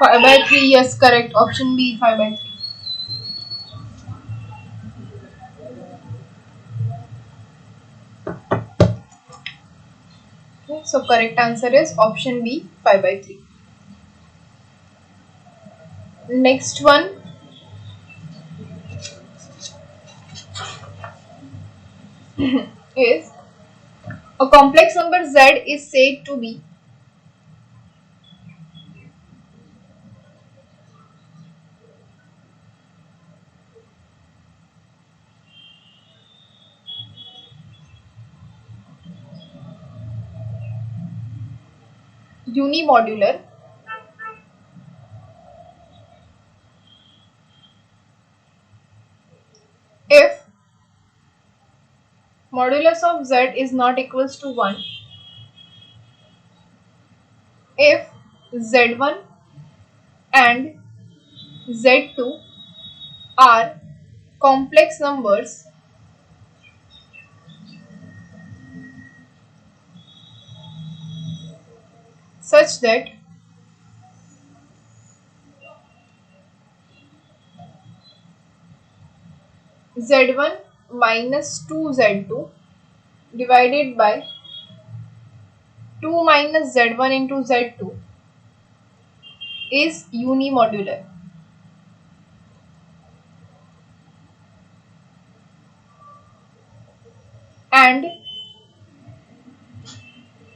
5/3, yes, correct. Option B, 5/3. Okay, so correct answer is option B, 5/3. Next one is a complex number Z is said to be unimodular if modulus of Z is not equals to 1, if Z1 and Z2 are complex numbers such that Z1 minus 2Z2 divided by 2 minus Z1 into Z2 is unimodular. And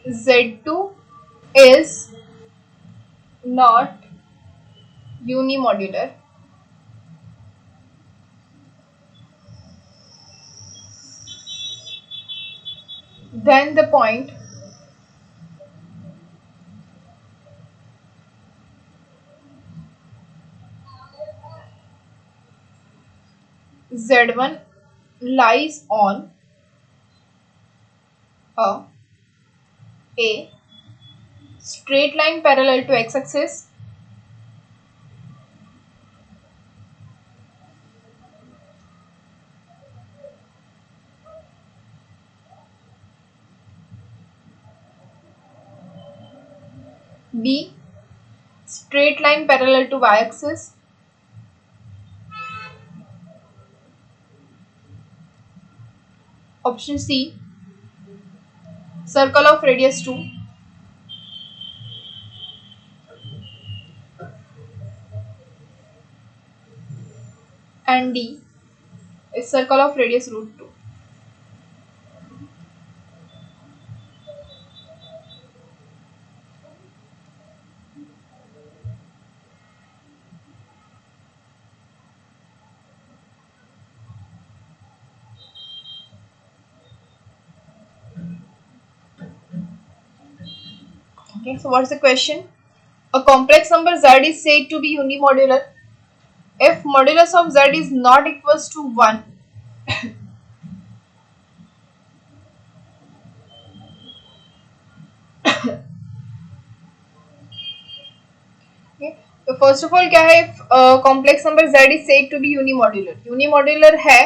Z2 is not unimodular, then the point Z1 lies on a straight line parallel to x-axis B straight line parallel to y-axis option C circle of radius 2 and D is circle of radius root 2. Okay, so what's the question? A complex number Z is said to be unimodular if modulus of Z is not equals to 1. Okay. तो first of all क्या है, complex number z is said to be unimodular. Unimodular है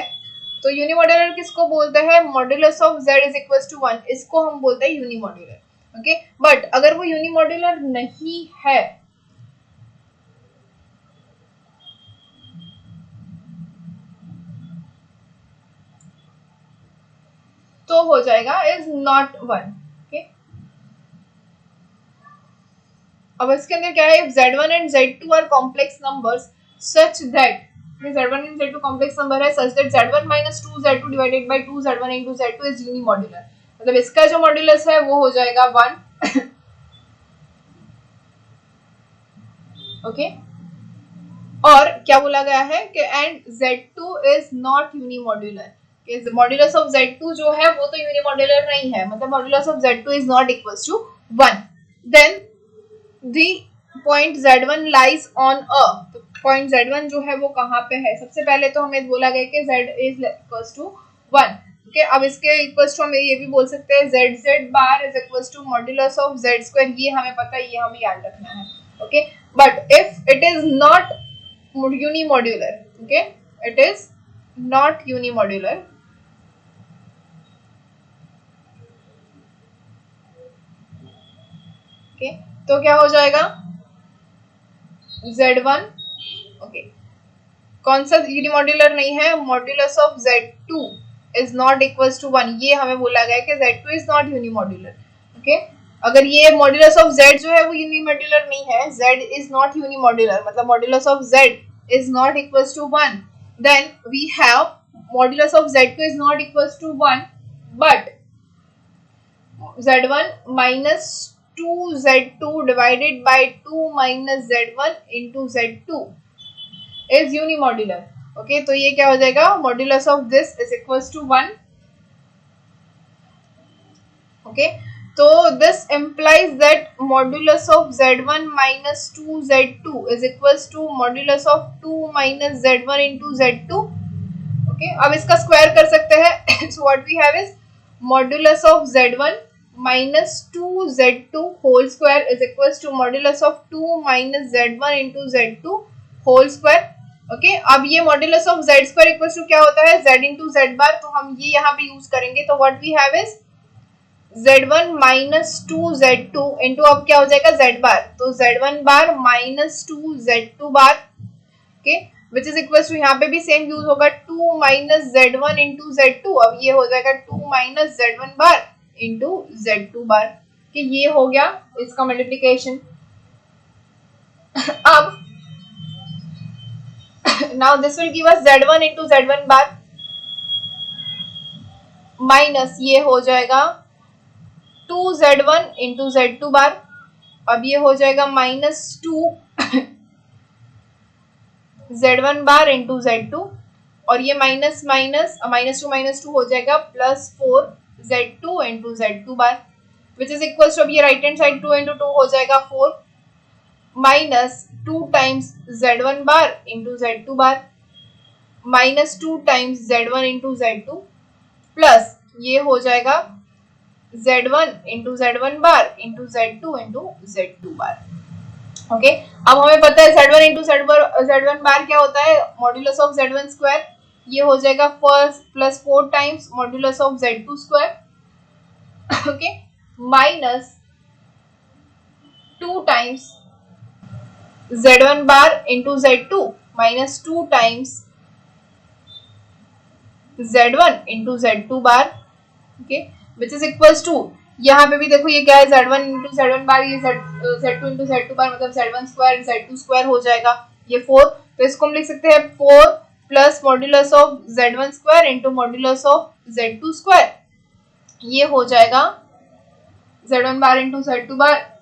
तो unimodular किसको बोलते हैं? Modulus of z is equals to 1, इसको हम बोलते हैं यूनिमॉड्यूलर. ओके, बट अगर वो यूनिमॉड्यूलर नहीं है तो हो जाएगा इज नॉट 1. ओके, अब इसके अंदर क्या है, if z1 and z2 are complex numbers such that z1 and z2 complex number है such that z1 minus 2z2 divided by 2z1 into z2 is unimodular, मतलब इसका जो मॉड्यूलस है वो हो जाएगा 1. ओके, और क्या बोला गया है कि and z2 is not unimodular. Modulus of z2 जो है वो तो यूनिमॉड्यूलर नहीं है, मतलब modulus of z2 is not equals to 1. Then the point z1 lies on a, तो point z1 जो है वो कहाँ पे है? सबसे पहले तो हमें बोला गया कि z is equals to 1. Okay, अब इसके इक्वल्स टू हम ये भी बोल सकते हैं z bar is equals to modulus of z square. ये हमें पता है, ये हमें याद रखना है. Okay, but if it is not unimodular, okay, it is not unimodular, okay तो क्या हो जाएगा Z1 ओके कौन सा यूनिमॉड्यूलर नहीं है, modulus of Z2 is not equals to 1, ये हमें बोला गया कि Z2 is not unimodular. Okay अगर ये मॉड्यूलस ऑफ Z जो है वो यूनिमॉड्यूलर नहीं है, Z इज नॉट यूनिमॉड्यूलर, मतलब modulus of Z is not equals to 1, then we have modulus of Z2 is not equals to 1 but Z1 minus 2Z2 divided by 2 minus Z1 into Z2 is unimodular. Okay, तो ये क्या हो जाएगा, modulus of this is equals to 1. Okay, तो this implies that modulus of Z1 minus 2Z2 is equals to modulus of 2 minus Z1 into Z2. Okay, अब इसका square कर सकते हैं so what we have is modulus of Z1 minus 2Z2 whole square is equals to modulus of 2 minus Z1 into Z2 whole square. Okay अब ये modulus of Z square equals to क्या होता है, Z into Z bar, तो हम ये यहाँ पे यूज करेंगे, तो what we have is Z1 minus 2Z2 into अब क्या हो जाएगा Z बार, तो Z1 bar minus 2Z2 bar, okay which is equals to यहाँ पे भी सेम यूज होगा 2 माइनस Z1 इंटू Z2, अब ये हो जाएगा 2 minus Z1 bar into Z2 बार, कि ये हो गया इसका मल्टीप्लीकेशन। अब now this will give us Z1 into Z1 bar minus ये हो जाएगा 2Z1 into Z2 बार, अब ये हो जाएगा माइनस 2 Z1 बार into Z2 और ये माइनस माइनस माइनस टू हो जाएगा plus 4 Z2 into Z2 bar which is equal to, अब ये राइट हैंड साइड 2 into 2 हो जाएगा 4 minus 2 times Z1 bar into Z2 bar minus 2 times Z1 into Z2 plus ये हो जाएगा Z1 into Z1 bar into Z2 into Z2 bar. Okay अब हमें पता है Z1 इंटू Z1 बार क्या होता है, मॉड्यूलस ऑफ Z1 स्क्वायर, ये हो जाएगा first plus 4 times modulus of Z2 square, okay minus 2 times Z1 bar into Z2 minus 2 times Z1 into Z2 bar, okay which is equals to, यहाँ पे भी देखो ये क्या है Z1 इंटू Z1 बार, ये Z2 इंटू Z2 बार मतलब Z1 square Z2 square हो जाएगा ये 4, तो इसको हम लिख सकते हैं 4 plus modulus of Z1 square into modulus of Z2 square, ये हो जाएगा Z1 बार इंटू Z2 बार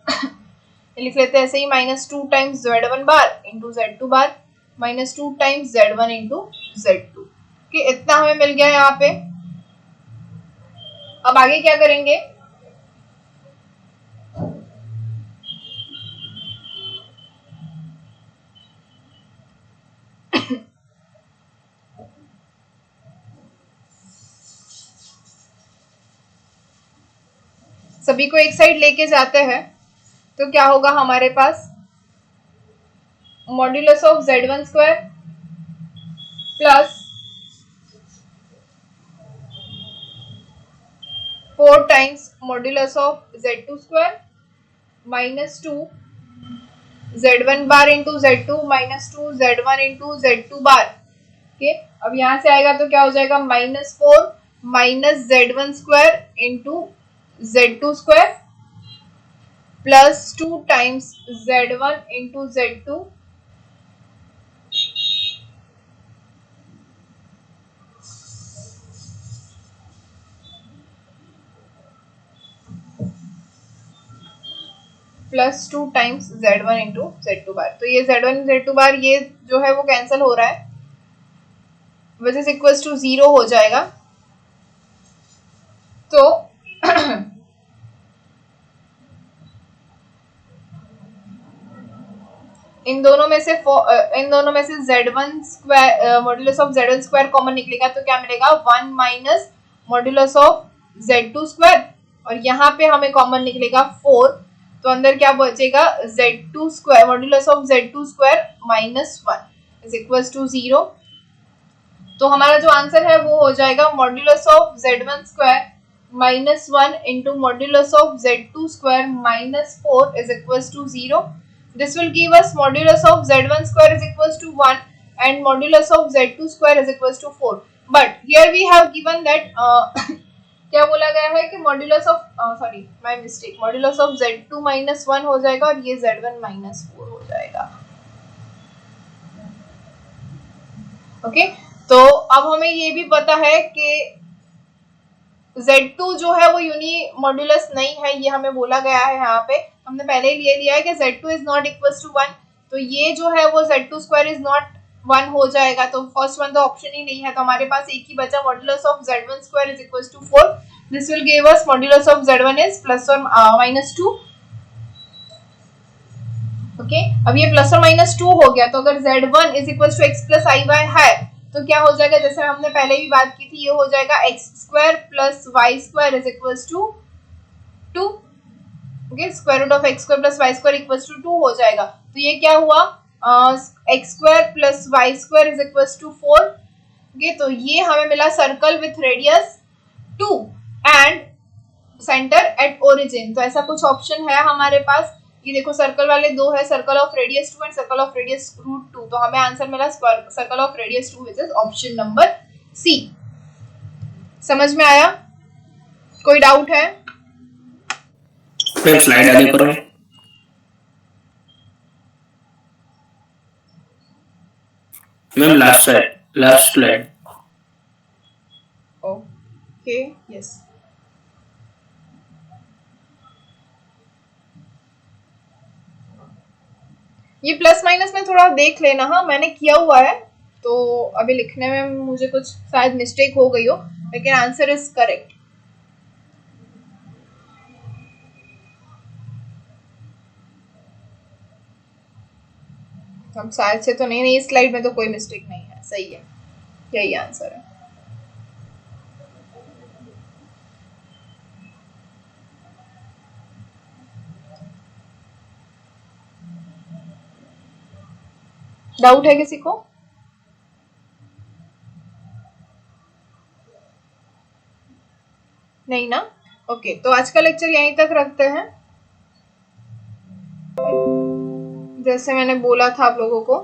लिख लेते हैं ऐसे ही minus 2 times Z1 bar into Z2 bar minus 2 times Z1 into Z2, कि इतना हमें मिल गया यहाँ पे। अब आगे क्या करेंगे, सभी को एक साइड लेके जाते हैं तो क्या होगा हमारे पास, modulus of Z1 square plus 4 times modulus of Z2 square minus 2 Z1 bar into Z2 minus 2 Z1 into Z2 bar, okay अब यहां से आएगा तो क्या हो जाएगा minus 4 minus Z1 square into Z2 square plus 2 times Z1 into Z2 plus 2 times Z1 into Z2 bar, तो ये Z1 Z2 बार ये जो है वो कैंसिल हो रहा है विच इज इक्वल्स टू 0 हो जाएगा, तो इन दोनों में से Z1 square modulus of Z1 square common निकलेगा तो क्या मिलेगा 1 minus modulus of Z2 square और यहाँ पे हमें कॉमन निकलेगा 4, तो अंदर क्या बचेगा Z2 square modulus of Z2 square minus 1 is equals to 0, तो हमारा जो आंसर है वो हो जाएगा modulus of Z1 square -1 into modulus of z2 square minus 4 is equals to 0. This will give us modulus of z1 square is equals to 1 and modulus of z2 square is equals to 4. But here we have given that क्या बोला गया है कि modulus of sorry my mistake, modulus of z2 minus 1 हो जाएगा और ये z1 minus 4 हो जाएगा. ओके तो अब हमें ये भी पता है कि z2 जो है वो यूनी मॉड्यूलस नहीं है, ये हमें बोला गया है. यहाँ पे हमने पहले ही ले लिया है कि z2 is not equals to 1, तो ये जो है वो z2 स्क्वायर इज नॉट 1 हो जाएगा. तो फर्स्ट वन तो ऑप्शन ही नहीं है, तो हमारे पास एक ही बचा, modulus of z1 square is equals to 4. This will give us modulus of z1 is plus और माइनस 2. ओके अब ये प्लस और माइनस 2 हो गया, तो अगर z1 is equals to x plus i y है तो क्या हो जाएगा, जैसे हमने पहले भी बात की थी, ये हो जाएगा x square plus y square is equals to 2. Okay square root of x square plus y square equals to 2 हो जाएगा. तो ये क्या हुआ, x square plus y square is equals to 4. Okay तो ये हमें मिला circle with radius 2 and centre at origin. तो ऐसा कुछ ऑप्शन है हमारे पास. ये देखो सर्कल वाले दो है, circle of radius 2 and circle of radius root 2. तो हमें आंसर मिला circle of radius 2 which is option number c. समझ में आया? कोई डाउट है? मैम स्लाइड आगे करो. Ma'am last slide. Okay yes. ये प्लस माइनस में थोड़ा देख लेना. हाँ मैंने किया हुआ है, तो अभी लिखने में मुझे कुछ शायद मिस्टेक हो गई हो, लेकिन आंसर इज करेक्ट. अब शायद से तो नहीं, इस स्लाइड में तो कोई मिस्टेक नहीं है, सही है, यही आंसर है. डाउट है किसी को? नहीं ना? ओके तो आज का लेक्चर यहीं तक रखते हैं. जैसे मैंने बोला था आप लोगों को